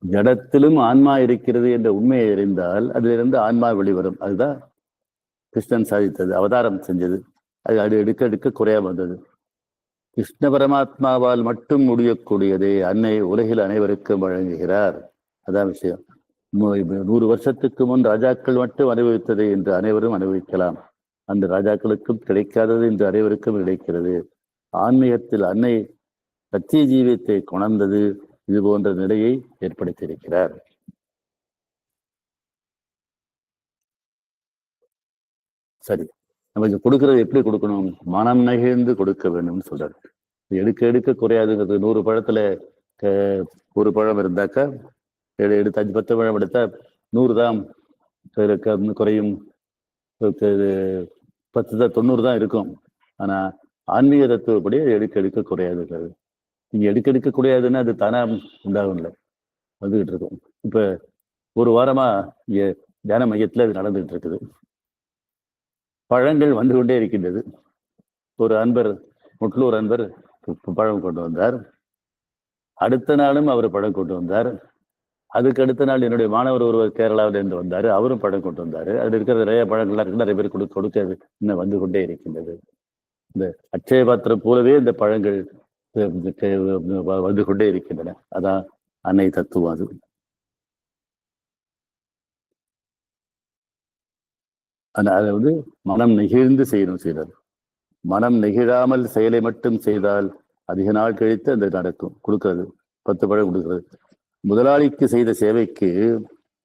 Speaker 1: ஜடத்திலும் ஆன்மா இருக்கிறது என்ற உண்மையை அறிந்தால் அதிலிருந்து ஆன்மா வெளிவரும். அதுதான் கிருஷ்ணன் சாதித்தது, அவதாரம் செஞ்சது. அது எடுக்க எடுக்க குறையாம வந்தது. கிருஷ்ண பரமாத்மாவால் மட்டும் முடியக்கூடியதை அன்னை உலகில் அனைவருக்கும் வழங்குகிறார். அதான் விஷயம். 100 வருஷத்துக்கு முன் ராஜாக்கள் மட்டும் அனுபவித்ததை என்று அனைவரும் அனுபவிக்கலாம். அந்த ராஜாக்களுக்கும் கிடைக்காதது என்று அனைவருக்கும் கிடைக்கிறது. ஆன்மீகத்தில் அன்னை சத்திய ஜீவியத்தை கொணர்ந்தது இது போன்ற நிலையை ஏற்படுத்தியிருக்கிறார். சரி, நமக்கு கொடுக்கறது எப்படி கொடுக்கணும்? மனம் நெகிழ்ந்து கொடுக்க வேண்டும்னு சொல்றாரு. எடுக்க எடுக்க குறையாதுங்கிறது. 100 பழத்துல ஒரு பழம் இருந்தாக்கா எடுத்து 5-10 பழம் எடுத்தா 100 தான் குறையும், 10 தான் 90 தான் இருக்கும். ஆனா ஆன்மீக தத்துவப்படி எடுக்க எடுக்க குறையாதுங்கிறது. நீங்க எடுக்க எடுக்க குறையாதுன்னா அது தானா உண்டாகும் இல்லை, வந்துகிட்டு இருக்கும். இப்ப ஒரு வாரமா இங்க தியான மையத்துல அது நடந்துகிட்டு இருக்குது. பழங்கள் வந்து கொண்டே இருக்கின்றது. ஒரு அன்பர், முட்லூர் அன்பர் பழம் கொண்டு வந்தார். அடுத்த நாளும் அவர் பழம் கொண்டு வந்தார். அதுக்கு அடுத்த நாள் என்னுடைய மாணவர் ஒருவர் கேரளாவில இருந்து வந்தாரு, அவரும் பழம் கொண்டு வந்தாரு. அதுல இருக்கிற நிறைய பழங்கள்லாம் இருக்கு, நிறைய பேர் கொடுக்க இன்னும் வந்து கொண்டே இருக்கின்றது. இந்த அட்சய பாத்திரம் போலவே இந்த பழங்கள் வந்து கொண்டே இருக்கின்றன. அதான் அன்னை தத்துவம். அது அதை வந்து மனம் நெகிழ்ந்து செய்யறது. மனம் நெகிழாமல் செயலை மட்டும் செய்தால் அதிக நாள் கழித்து அந்த நடக்கும். கொடுக்கறது 10 பழம் கொடுக்கறது. முதலாளிக்கு செய்த சேவைக்கு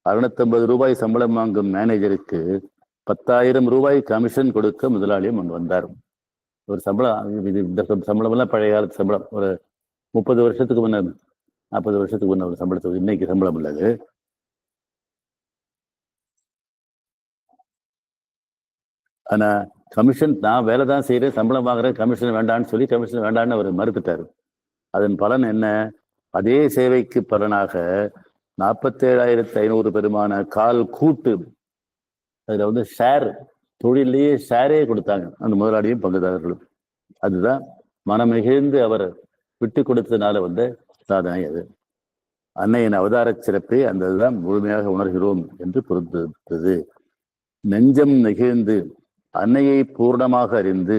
Speaker 1: 650 ரூபாய் சம்பளம் வாங்கும் மேனேஜருக்கு 10,000 ரூபாய் கமிஷன் கொடுக்க முதலாளியும் முன் வந்தார். ஒரு சம்பளம், இந்த சம்பளம் எல்லாம் பழைய காலத்து சம்பளம். ஒரு 30 வருஷத்துக்கு முன்ன 40 வருஷத்துக்கு முன்ன ஒரு சம்பளத்துக்கு இன்னைக்கு சம்பளம் இல்லது. ஆனா கமிஷன், நான் வேலை தான் செய்யறேன், சம்பளம் வாங்குறேன், கமிஷன் வேண்டான்னு சொல்லி கமிஷன் வேண்டான்னு அவர் மறுத்துட்டாரு. அதன் பலன் என்ன? அதே சேவைக்கு பலனாக 47,500 பெருமான கால் கூட்டு, அதுல வந்து ஷேர், தொழிலேயே ஷேரே கொடுத்தாங்க அந்த முதலாளியும் பங்குதாரர்களும். அதுதான் மனம் நெகிழ்ந்து அவர் விட்டு கொடுத்ததுனால வந்த சாதனை. அது அன்னையின் அவதார சிறப்பை அந்த இதுதான் முழுமையாக உணர்கிறோம் என்று பொறுத்தது. நெஞ்சம் நெகிழ்ந்து அன்னையை பூர்ணமாக அறிந்து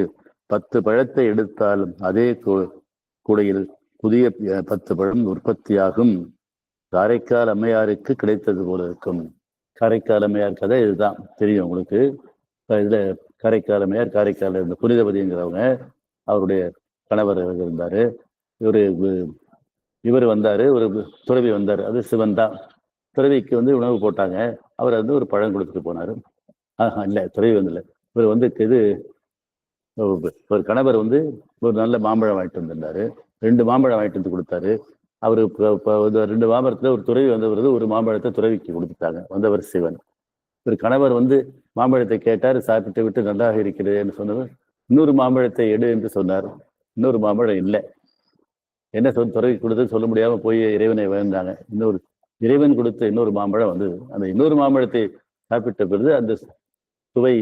Speaker 1: 10 பழத்தை எடுத்தாலும் அதே கூடையில் புதிய 10 பழம் உற்பத்தியாகும். காரைக்கால் அம்மையாருக்கு கிடைத்தது போல இருக்கும். காரைக்கால் அம்மையார் கதை இதுதான் தெரியும் உங்களுக்கு. இதுல காரைக்கால் அம்மையார், காரைக்கால் இந்த புனிதவதிங்கிறவங்க, அவருடைய கணவர் இருந்தாரு. இவர் வந்தாரு, ஒரு துறவி வந்தாரு, அது சிவன் தான். துறவிக்கு வந்து உணவு போட்டாங்க. அவர் வந்து ஒரு பழம் கொடுத்துட்டு போனாரு. இல்லை, துறவி வந்து இல்லை, இவர் வந்து இது ஒரு கணவர் வந்து ஒரு நல்ல மாம்பழம் வாங்கிட்டு வந்திருந்தாரு. 2 மாம்பழம் வாங்கிட்டு வந்து கொடுத்தாரு. அவரு 2 மாம்பழத்துல ஒரு துறவி வந்தவர் ஒரு மாம்பழத்தை துறவிக்கு கொடுத்துட்டாங்க. வந்தவர் சிவன். ஒரு கணவர் வந்து மாம்பழத்தை கேட்டார், சாப்பிட்டு விட்டு நன்றாக இருக்கிறதுன்னு சொன்னவர் இன்னொரு மாம்பழத்தை எடு என்று சொன்னார். இன்னொரு மாம்பழம் இல்லை. என்ன துறவி கொடுத்து சொல்ல முடியாம போய் இறைவனை வேண்டாங்க. இறைவன் கொடுத்த இன்னொரு மாம்பழம் வந்தது. அந்த இன்னொரு மாம்பழத்தை சாப்பிட்ட பிறகு அந்த சுவை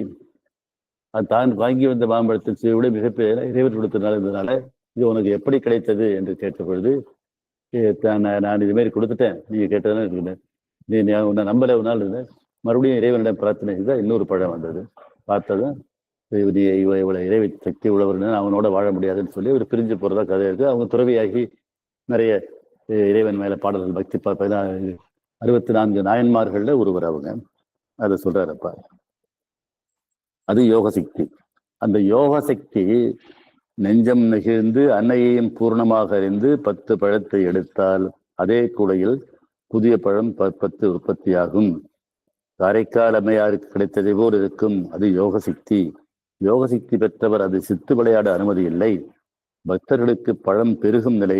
Speaker 1: தான் வாங்கி வந்த மாம்பழத்தின் சுவை விட மிகப்பெரிய இறைவன் கொடுத்ததுனால இருந்ததுனால இது உனக்கு எப்படி கிடைத்தது என்று கேட்ட பொழுது, நான் இது மாதிரி கொடுத்துட்டேன், நீங்க கேட்டதுனால இருக்கிறேன், நீ உன்னை நம்பல ஒரு நாள் இருந்தேன், மறுபடியும் இறைவனிடம் பிரார்த்தனை செய்தால் இன்னொரு பழம் வந்தது. பார்த்ததும் இவ்வளவு இறைவை சக்தி உள்ளவர்னு அவனோட வாழ முடியாதுன்னு சொல்லி ஒரு பிரிஞ்சு போறதா கதை இருக்கு. அவங்க துறவியாகி நிறைய இறைவன் மேல பாடல்கள், பக்தி 64 நாயன்மார்கள்ல ஒருவர் அவங்க. அதை சொல்றாருப்பா. அது யோக சக்தி. அந்த யோக சக்தி நெஞ்சம் நெகிழ்ந்து அன்னையையும் பூர்ணமாக அறிந்து 10 பழத்தை எடுத்தால் அதே கூடையில் புதிய பழம் 10 உற்பத்தியாகும். காரைக்கால் அம்மையாருக்கு கிடைத்ததை போல் இருக்கும். அது யோக சக்தி. யோக சக்தி பெற்றவர் அது சித்து விளையாட அனுமதி இல்லை. பக்தர்களுக்கு பழம் பெருகும் நிலை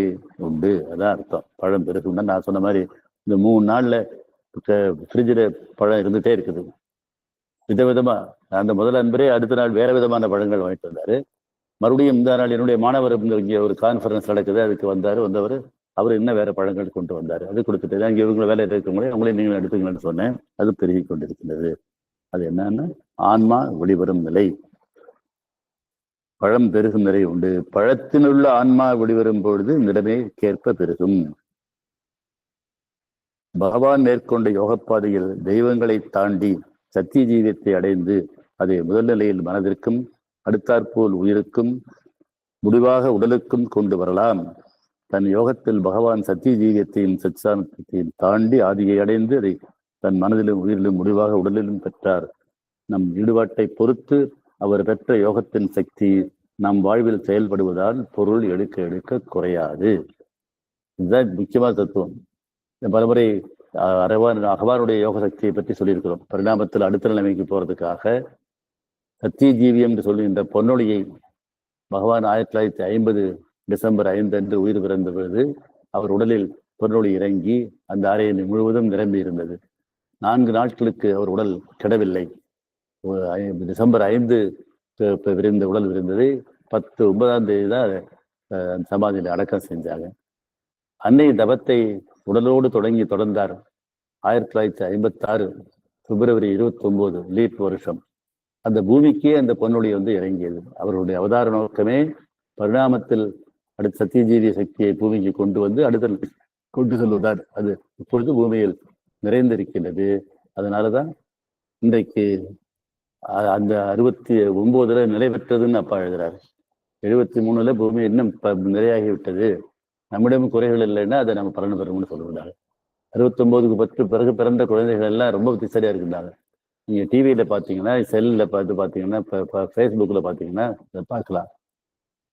Speaker 1: உண்டு. அதான் அர்த்தம். பழம் பெருகும்னா நான் சொன்ன மாதிரி இந்த 3 நாள்ல ஃப்ரிட்ஜில் பழம் இருந்துட்டே இருக்குது. விதவிதமா. அந்த முதல் அன்பரே அடுத்த நாள் வேற விதமான பழங்கள் வாங்கிட்டு வந்தாரு. மறுபடியும் இந்த நாள் என்னுடைய மாணவர் இங்கே ஒரு கான்ஃபரன்ஸ் நடக்குது, அதுக்கு வந்தவர் அவர் இன்னும் வேற பழங்கள் கொண்டு வந்தாரு. அது கொடுத்துட்டு இங்கே இவங்களை வேலை இருக்கவங்களே அவங்களே நீங்களும் எடுத்துக்கலன்னு சொன்னேன். அது பெருகி கொண்டிருக்கின்றது. அது என்னன்னா ஆன்மா வெளிவரும் நிலை. பழம் பெருகும் நிலை உண்டு. பழத்தினுள்ள ஆன்மா வெளிவரும் பொழுது நிலைமைக்கேற்ப பெருகும். பகவான் மேற்கொண்ட யோகப்பாதையில் தெய்வங்களை தாண்டி சத்திய ஜீவியத்தை அடைந்து அதை முதல் நிலையில் மனதிற்கும் அடுத்தாற்போல் உயிருக்கும் முடிவாக உடலுக்கும் கொண்டு வரலாம். தன் யோகத்தில் பகவான் சத்திய ஜீவியத்தையும் சச்சானத்தையும் தாண்டி ஆதியை அடைந்து அதை தன் மனதிலும் உயிரிலும் முடிவாக உடலிலும் பெற்றார். நம் ஈடுபாட்டை பொறுத்து அவர் பெற்ற யோகத்தின் சக்தி நம் வாழ்வில் செயல்படுவதால் பொருள் எடுக்க எடுக்க குறையாது. இதுதான் முக்கியமான தத்துவம். பலமுறை அகவானுடைய யோக சக்தியை பற்றி சொல்லியிருக்கிறோம். பரிணாமத்தில் அடுத்த நிலைமைக்கு போறதுக்காக சத்திய ஜீவியம் என்று சொல்லுகின்ற பொன்னொழியை பகவான் 1950 டிசம்பர் 5 அன்று உயிர் பிறந்த பொழுது அவர் உடலில் பொன்னொழி இறங்கி அந்த அறையை முழுவதும் நிரம்பி இருந்தது. 4 நாட்களுக்கு அவர் உடல் கெடவில்லை. டிசம்பர் 5 விரிந்த உடல் விரிந்தது. 10/9ஆம் தேதி தான் சமாதியில் அடக்கம் செஞ்சாங்க. அன்னை தபத்தை உடலோடு தொடர்ந்தார். 1956 பிப்ரவரி 29 லீப் வருஷம் அந்த பூமிக்கே அந்த பொன்னொழி இறங்கியது. அவருடைய அவதார நோக்கமே பரிணாமத்தில் அடுத்த சத்தியஜீவிய சக்தியை பூமிக்கு கொண்டு வந்து அடுத்த கொண்டு செல்வதால் அது இப்பொழுது பூமியில் நிறைந்திருக்கின்றது. அதனாலதான் இன்றைக்கு அந்த 69 நிறைவேற்றதுன்னு அப்பா எழுதுறாரு. 73 பூமி இன்னும் நிறையாகிவிட்டது, நம்மிடம் குறைகள் இல்லைன்னா அதை நம்ம பலன் பெறும்னு சொல்லுகிறாங்க. 69க்கு 10 பிறகு பிறந்த குழந்தைகள் எல்லாம் ரொம்ப புத்திசாலியா இருக்கின்றாங்க. நீங்க டிவியில பாத்தீங்கன்னா, செல்லில் பாத்தீங்கன்னா, இப்போ ஃபேஸ்புக்கில் பாத்தீங்கன்னா பார்க்கலாம்.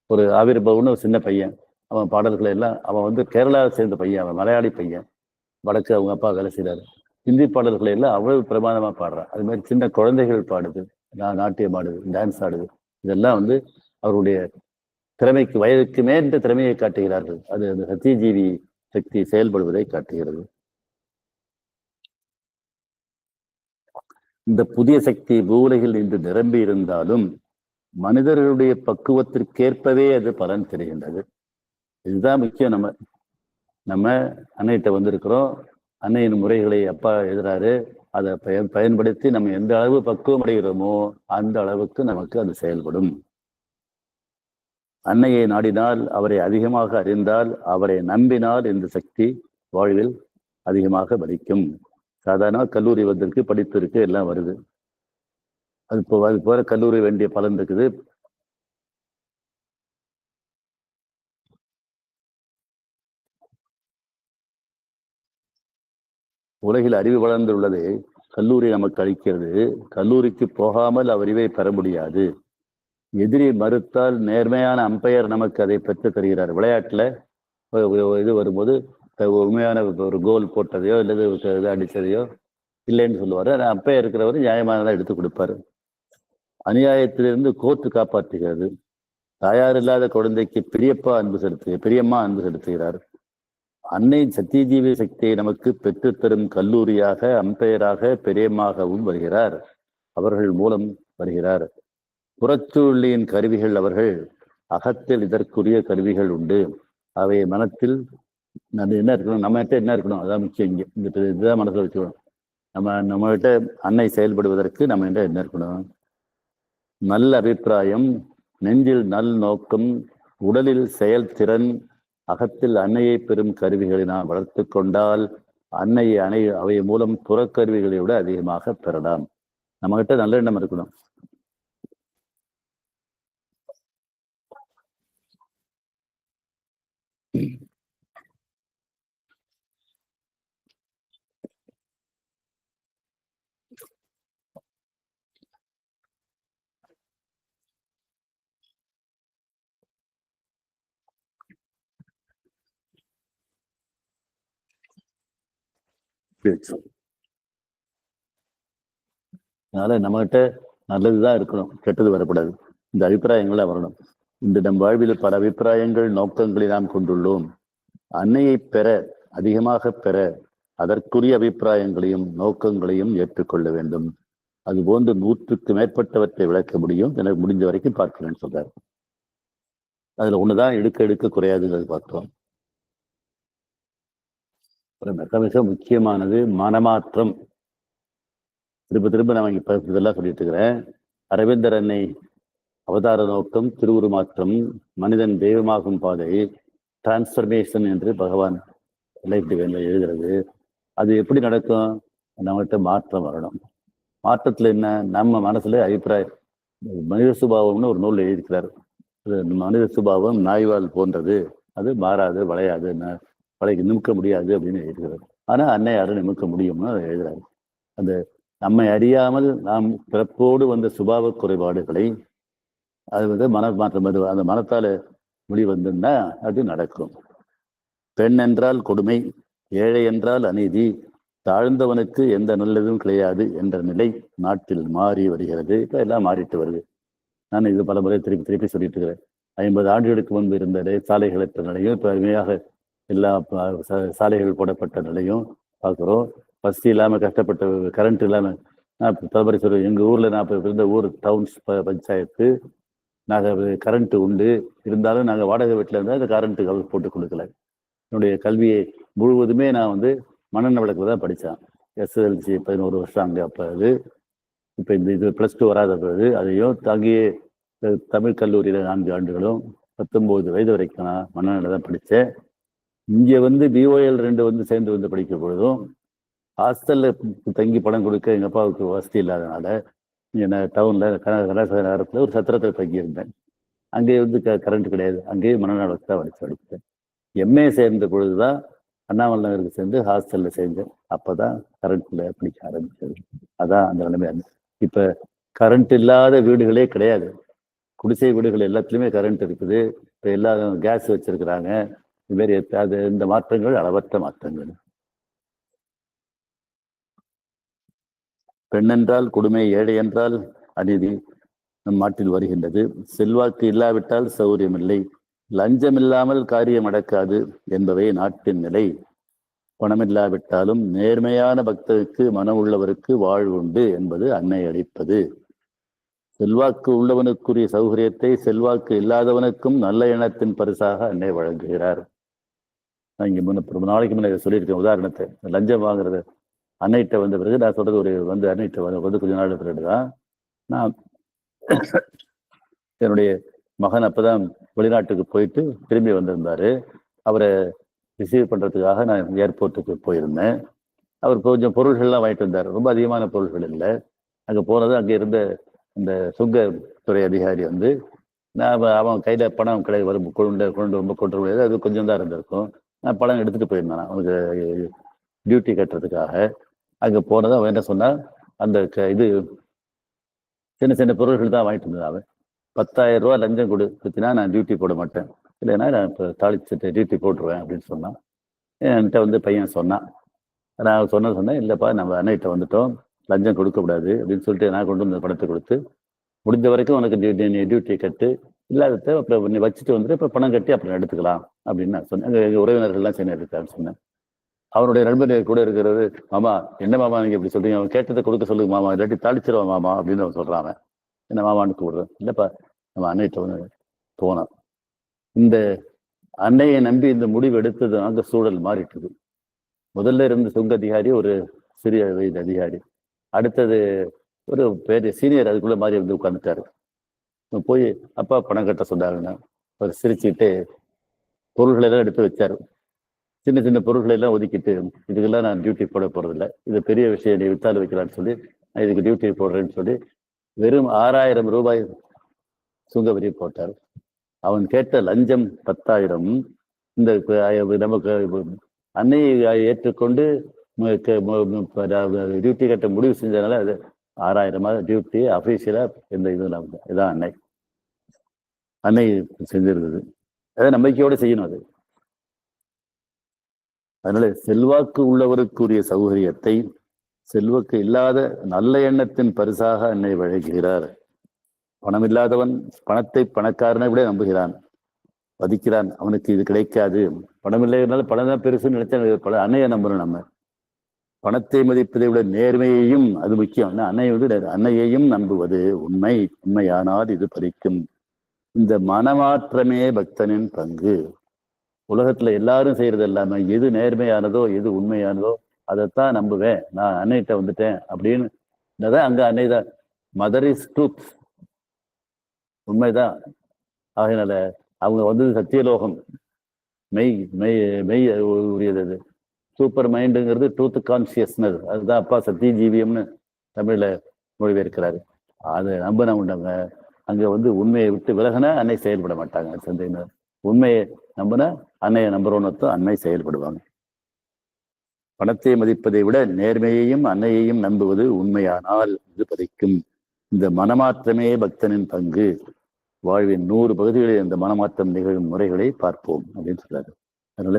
Speaker 1: ஒரு ஆவிர் பவன் ஒரு சின்ன பையன், அவன் பாடல்களை எல்லாம் அவன் கேரளாவை சேர்ந்த பையன், அவன் மலையாளி பையன், வடக்கு அவங்க அப்பா வேலை செய்கிறாரு. ஹிந்தி பாடல்களை எல்லாம் அவ்வளவு பிரமாதமா பாடுறான். அது மாதிரி சின்ன குழந்தைகள் பாடுது, நாட்டியம் ஆடுது, டான்ஸ் ஆடுது. இதெல்லாம் அவருடைய திறமைக்கு வயதுக்கு மேற்ற திறமையை காட்டுகிறார்கள். அது அந்த சத்தியஜீவி சக்தி செயல்படுவதை காட்டுகிறது. இந்த புதிய சக்தி பூவுலகில் இன்று நிரம்பி இருந்தாலும் மனிதர்களுடைய பக்குவத்திற்கேற்பவே அது பலன் தெரிகின்றது. இதுதான் முக்கியம். நம்ம அன்னைகிட்ட வந்திருக்கிறோம். அன்னையின் முறைகளை அப்பா எழுதுறாரு. அதை பயன்படுத்தி நம்ம எந்த அளவு பக்குவம் அடைகிறோமோ அந்த அளவுக்கு நமக்கு அது செயல்படும். அன்னையை நாடினால், அவரை அதிகமாக அறிந்தால், அவரை நம்பினால் இந்த சக்தி வாழ்வில் அதிகமாக பலிக்கும். சாதாரண கல்லூரி வந்திருக்கு, படிப்பு இருக்கு, எல்லாம் வருது. அது போல கல்லூரி வேண்டிய பலன் இருக்குது. உலகில் அறிவு வளர்ந்துள்ளது, கல்லூரி நமக்கு அளிக்கிறது. கல்லூரிக்கு போகாமல் அறிவை பெற முடியாது. எதிரி மறுத்தால் நேர்மையான அம்பையர் நமக்கு அதை பெற்று தருகிறார். விளையாட்டுல இது வரும்போது உண்மையான ஒரு கோல் போட்டதையோ இல்லது இது அடித்ததையோ இல்லைன்னு சொல்லுவார். அம்பையர் இருக்கிறவர் நியாயமானதான் எடுத்து கொடுப்பாரு. அநியாயத்திலிருந்து கோர்ட்டு காப்பாற்றுகிறது. தாயார் இல்லாத குழந்தைக்கு பெரியம்மா அன்பு செலுத்துகிறார். அன்னை சத்தியஜீவி சக்தியை நமக்கு பெற்றுத்தரும் கல்லூரியாக, அம்பையராக, பெரியம்மாகவும் வருகிறார். அவர்கள் மூலம் வருகிறார். புறச்சூழலின் கருவிகள் அவர்கள். அகத்தில் இதற்குரிய கருவிகள் உண்டு. அவை மனத்தில் என்ன இருக்கணும், நம்மகிட்ட என்ன இருக்கணும், அதான் முக்கியம். இங்கே இதுதான் மனசில் வச்சுக்கணும். நம்மகிட்ட அன்னை செயல்படுவதற்கு நம்ம என்ன இருக்கணும்? நல்ல அபிப்பிராயம், நெஞ்சில் நல் நோக்கம், உடலில் செயல்திறன், அகத்தில் அன்னையை பெறும் கருவிகளை நாம் வளர்த்து கொண்டால் அவை மூலம் புறக்கருவிகளை விட அதிகமாக பெறலாம். நம்மகிட்ட நல்ல எண்ணம் இருக்கணும். அதனால நம்மகிட்ட நல்லதுதான் இருக்கணும், கெட்டது வரக்கூடாது. இந்த அபிப்பிராயங்கள்லாம் வரணும். இந்த நம் வாழ்வில் பல அபிப்பிராயங்கள், நோக்கங்களை நாம் கொண்டுள்ளோம். அன்னையை பெற, அதிகமாக பெற, அதற்குரிய அபிப்பிராயங்களையும் நோக்கங்களையும் ஏற்றுக்கொள்ள வேண்டும். அதுபோன்று 100க்கு மேற்பட்டவற்றை விளக்க முடியும். எனக்கு முடிஞ்ச வரைக்கும் பார்க்கிறேன்னு சொல்றாரு. அதுல ஒண்ணுதான் எடுக்க குறையாதுங்கிறது பார்த்தோம். மிக மிக முக்கியமானது மனமாற்றம். திரும்ப நான் இதெல்லாம் சொல்லிட்டு இருக்கிறேன். அரவிந்தர் அன்னை அவதார நோக்கம் திருவுருமாற்றம், மனிதன் தெய்வமாகும் பாதை, டிரான்ஸ்பர்மேஷன் என்று பகவான் லைஃப் டிவைன்ல எழுதுறது. அது எப்படி நடக்கும்? நம்மகிட்ட மாற்றம் வரணும். மாற்றத்துல என்ன? நம்ம மனசுல அபிப்பிராயம். மனித சுபாவம்னு ஒரு நூல் எழுதியிருக்கிறார். மனித சுபாவம் நாய்வால் போன்றது, அது மாறாது, வளையாது, வளைக்கு நிமிக்க முடியாது அப்படின்னு எழுதுகிறார். ஆனா அன்னையாரும் நிமிக்க முடியும்னு அதை எழுதுறாரு. அந்த நம்மை அறியாமல் நாம் பிறப்போடு வந்த சுபாவ குறைபாடுகளை அது வந்து மனமாற்றம், அது அந்த மனத்தால முடிவந்துன்னா அது நடக்கும். பெண் என்றால் கொடுமை, ஏழை என்றால் அநீதி, தாழ்ந்தவனுக்கு எந்த நல்லதும் கிடையாது என்ற நிலை நாட்டில் மாறி வருகிறது. இப்ப எல்லாம் மாறிட்டு வருது. நான் இது பல முறை திருப்பி திருப்பி சொல்லிட்டு இருக்கிறேன். 50 ஆண்டுகளுக்கு முன்பு இருந்த சாலைகளற்ற நிலையும் இப்ப அருமையாக எல்லா சாலைகள் போடப்பட்ட நிலையும் பார்க்குறோம். பஸ் இல்லாமல் கஷ்டப்பட்ட, கரண்ட் இல்லாமல், நான் தலைமுறை சொல்லுவேன், எங்கள் ஊரில் நான் இப்போ இருந்த ஊர் டவுன்ஸ் பஞ்சாயத்து, நாங்கள் கரண்ட்டு உண்டு, இருந்தாலும் நாங்கள் வாடகை வீட்டில் இருந்தால் அந்த கரண்ட்டு அவர் போட்டு கொடுக்கல. என்னுடைய கல்வியை முழுவதுமே நான் வந்து மண்ணெண்ணெய் விளக்கில் தான் படித்தேன். எஸ்எஸ்எல்சி 11 வருஷம் அங்கே. அப்போ அது இப்போ இது +2 வராத போது அதையும் தாங்கியே தமிழ் கல்லூரியில் 4 ஆண்டுகளும் 19 வயது வரைக்கும் நான் மண்ணெண்ணெய் தான் படித்தேன். இங்கே வந்து BOL 2 வந்து சேர்ந்து வந்து படிக்க பொழுதும் ஹாஸ்டலில் தங்கி பணம் கொடுக்க எங்கள் அப்பாவுக்கு வசதி இல்லாதனால இங்கே டவுனில் கலாசார நகரத்தில் ஒரு சத்திரத்தில் தங்கியிருந்தேன். அங்கேயே வந்து கரண்ட் கிடையாது, அங்கேயே மண்ணெண்ணெய் விளக்கு தான் படித்தேன். MA சேர்ந்த பொழுது தான் அண்ணாமலை நகருக்கு சேர்ந்து ஹாஸ்டலில் சேர்ந்தேன். அப்போ தான் கரண்ட்டில் படிக்க ஆரம்பிச்சது. அதான் அந்த நிலைமை. இப்போ கரண்ட் இல்லாத வீடுகளே கிடையாது. குடிசை வீடுகள் எல்லாத்துலேயுமே கரண்ட் இருக்குது. இப்போ எல்லாரும் கேஸ் வச்சிருக்கிறாங்க. இதுமாரி அது இந்த மாற்றங்கள் அளவற்ற மாற்றங்கள். பெண் என்றால் கொடுமை, ஏழை என்றால் அநீதி நம் நாட்டில் வருகின்றது. செல்வாக்கு இல்லாவிட்டால் சௌரியம் இல்லை, லஞ்சம் இல்லாமல் காரியம் நடக்காது என்பவை நாட்டின் நிலை. பணமில்லாவிட்டாலும் நேர்மையான பக்தருக்கு, மனம் உள்ளவருக்கு வாழ்வு உண்டு என்பது அன்னை அளிப்பது. செல்வாக்கு உள்ளவனுக்குரிய சௌகரியத்தை செல்வாக்கு இல்லாதவனுக்கும் நல்ல எண்ணத்தின் பரிசாக அன்னை வழங்குகிறார். நான் இங்கே நாளைக்கு முன்னே சொல்லியிருக்கேன் உதாரணத்தை. லஞ்சம் வாங்குறது அன்னைகிட்ட வந்த பிறகு நான் சொல்றது ஒரு வந்து அன்னைகிட்ட வந்து கொஞ்ச நாள் பிறகு தான் நான் என்னுடைய மகன் அப்பதான் வெளிநாட்டுக்கு போயிட்டு திரும்பி வந்திருந்தாரு. அவரை ரிசீவ் பண்றதுக்காக நான் ஏர்போர்ட்டுக்கு போயிருந்தேன். அவர் கொஞ்சம் பொருள்கள்லாம் வாங்கிட்டு வந்தார். ரொம்ப அதிகமான பொருள்கள் இல்லை. அங்கே போனது அங்கே இருந்த இந்த சுங்கத்துறை அதிகாரி வந்து நான் அவன் கையில பணம் கிடையாது, வரும் கொண்டு ரொம்ப கொண்டு முடியாது, அது கொஞ்சம் தான் இருந்திருக்கும். நான் பணம் எடுத்துட்டு போயிருந்தேன் அவனுக்கு டியூட்டி கட்டுறதுக்காக. அங்கே போனதும் அவன் என்ன சொன்னா, அந்த இது சின்ன சின்ன பொருள்கள் தான் வாங்கிட்டு இருந்தேன். அவன் 10,000 ரூபா லஞ்சம் கொடுத்துனா நான் டியூட்டி போட மாட்டேன், இல்லைன்னா நான் இப்போ தாளிச்சுட்டு டியூட்டி போட்டுருவேன் அப்படின்னு சொன்னான். என்கிட்ட வந்து பையன் சொன்னான். நான் சொன்னேன், இல்லைப்பா நம்ம அன்னைகிட்ட வந்துட்டோம், லஞ்சம் கொடுக்கக்கூடாது அப்படின்னு சொல்லிட்டு நான் கொண்டு வந்து பணத்தை கொடுத்து, முடிஞ்ச வரைக்கும் உனக்கு டியூட்டி கட்டு, இல்லாத அப்புறம் நீ வச்சுட்டு வந்துட்டு இப்போ பணம் கட்டி அப்புறம் எடுத்துக்கலாம் அப்படின்னு நான் சொன்னேன். எங்கள் உறவினர்கள்லாம் சேர்ந்து எடுத்தான்னு சொன்னேன். அவனுடைய நண்பர் கூட இருக்கிறது, மாமா என்ன மாமா நீங்க இப்படி சொல்றீங்க, அவன் கேட்டதை கொடுக்க சொல்லுங்க மாமா, இல்லாட்டி தாளிச்சிருவான் மாமா அப்படின்னு அவன் சொல்றான். என்ன மாமான்னு கூப்பிடுறேன். இல்லப்பா நம்ம அன்னைகிட்ட வந்து போனான். இந்த அன்னையை நம்பி இந்த முடிவு எடுத்தது அங்க சூழல் மாறிட்டுது. முதல்ல இருந்த சுங்க அதிகாரி ஒரு சிறிய வயது அதிகாரி, அடுத்தது ஒரு பெரிய சீனியர் அதுக்குள்ள மாதிரி வந்து உட்காந்துட்டாரு. போய் அப்பா பணம் கட்ட சொன்னாருன்னா அவர் சிரிச்சுக்கிட்டு பொருள்களை எல்லாம் எடுத்து வச்சாரு. சின்ன சின்ன பொருட்களை எல்லாம் ஒதுக்கிட்டு, இதுக்கெல்லாம் நான் டியூட்டி போட போறதில்லை, இது பெரிய விஷயம், நீ வித்தால் வைக்கலான்னு சொல்லி நான் இதுக்கு டியூட்டி போடுறேன்னு சொல்லி வெறும் 6,000 ரூபாய் சுங்க வரி போட்டார். அவன் கேட்ட லஞ்சம் 10,000. இந்த நமக்கு அன்னையை ஏற்றுக்கொண்டு டியூட்டி கட்ட முடிவு செஞ்சதுனால அது 6,000 டியூட்டி அஃபீஷியலா எந்த இதுவும் இதான் அன்னை செஞ்சிருந்தது. அதை நம்பிக்கையோடு செய்யணும். அது அதனால செல்வாக்கு உள்ளவருக்குரிய சௌகரியத்தை செல்வாக்கு இல்லாத நல்ல எண்ணத்தின் பரிசாக அன்னை வழங்குகிறார். பணம் இல்லாதவன் பணத்தை பணக்காரனை விட நம்புகிறான், மதிக்கிறான். அவனுக்கு இது கிடைக்காது, பணம் இல்லைனாலும் பணம் தான் பெருசுன்னு நினைச்சா அன்னையை நம்பணும். நம்ம பணத்தை மதிப்பதை விட நேர்மையையும், அது முக்கியம், அன்னை வந்து அன்னையையும் நம்புவது உண்மை. உண்மையானால் இது பறிக்கும். இந்த மனமாற்றமே பக்தனின் பங்கு. உலகத்துல எல்லாரும் செய்யறது எல்லாமே எது நேர்மையானதோ எது உண்மையானதோ அதைத்தான் நம்புவேன், நான் அன்னைகிட்ட வந்துட்டேன் அப்படின்னு அங்க அன்னை தான் மதர் இஸ் ட்ரூத். உண்மைதான். ஆகையினால அவங்க வந்து சத்தியலோகம், மெய் மெய் மெய் உரியது அது. சூப்பர் மைண்டுங்கிறது ட்ரூத் கான்சியஸ்னஸ். அதுதான் அப்பா சத்திய ஜீவியம்னு தமிழ்ல மொழிபெயர்க்கிறாரு. அதை நம்பின உண்டாங்க. அங்க வந்து உண்மையை விட்டு விலகினா அன்னை செயல்பட மாட்டாங்க. சந்தையினர் உண்மையை நம்பினா அன்னையை நம்புறோன்னு அன்னை செயல்படுவாங்க. பணத்தை மதிப்பதை விட நேர்மையையும் அன்னையையும் நம்புவது உண்மையானால் இது பதிக்கும். இந்த மனமாற்றமே பக்தனின் பங்கு. வாழ்வின் 100 பகுதிகளில் இந்த மனமாற்றம் நிகழும் முறைகளை பார்ப்போம் அப்படின்னு சொல்றாரு. அதனால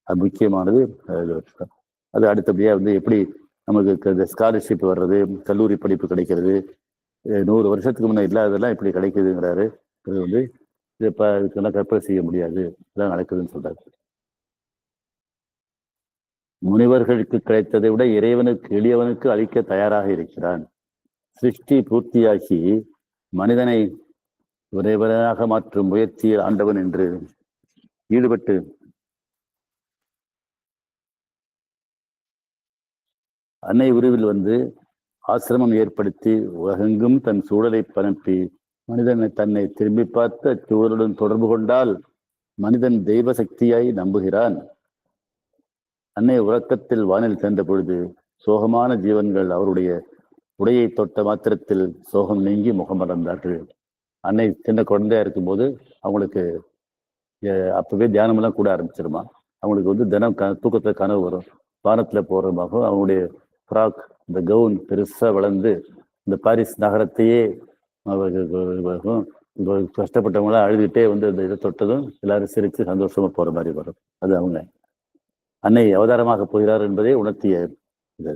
Speaker 1: அது முக்கியமானது. அது அடுத்தபடியா வந்து எப்படி நமக்கு இந்த ஸ்காலர்ஷிப் வர்றது, கல்லூரி படிப்பு கிடைக்கிறது, 100 வருஷத்துக்கு முன்ன இல்லாததெல்லாம் இப்படி கிடைக்குதுங்கிறாரு. அது வந்து இப்ப இதுக்கெல்லாம் கற்பனை செய்ய முடியாது, இதெல்லாம் நடக்குதுன்னு சொல்றாரு. முனிவர்களுக்கு கிடைத்ததை விட இறைவனுக்கு எளியவனுக்கு அளிக்க தயாராக இருக்கிறான். சிருஷ்டி பூர்த்தியாகி மனிதனை இறைவனாக மாற்றும் முயற்சியில் ஆண்டவன் என்று ஈடுபட்டு அன்னை உருவில் வந்து ஆசிரமம் ஏற்படுத்தி உலகெங்கும் தன் சூழலை பரப்பி மனிதனை தன்னை திரும்பி பார்த்த சூழலுடன் தொடர்பு கொண்டால் மனிதன் தெய்வ சக்தியாய் நம்புகிறான். அன்னை உறக்கத்தில் வானில் சென்ற பொழுது சோகமான ஜீவன்கள் அவருடைய உடையை தொட்ட மாத்திரத்தில் சோகம் நீங்கி முகம் மறந்தார்கள். அன்னை சின்ன குழந்தையா இருக்கும்போது அவங்களுக்கு அப்பவே தியானமெல்லாம் கூட ஆரம்பிச்சிருமா. அவங்களுக்கு வந்து தினம் தூக்கத்துல கனவு வரும். வானத்துல போறமாக அவங்களுடைய ஃப்ராக், இந்த கவுன் பெருசா வளர்ந்து இந்த பாரிஸ் நகரத்தையே கஷ்டப்பட்டவங்களாம் அழுதுகிட்டே வந்து இந்த இதை தொட்டதும் எல்லாரும் சிரித்து சந்தோஷமா போற மாதிரி வரும். அது அவங்க அன்னை அவதாரமாக போகிறார் என்பதே உணர்த்திய இது.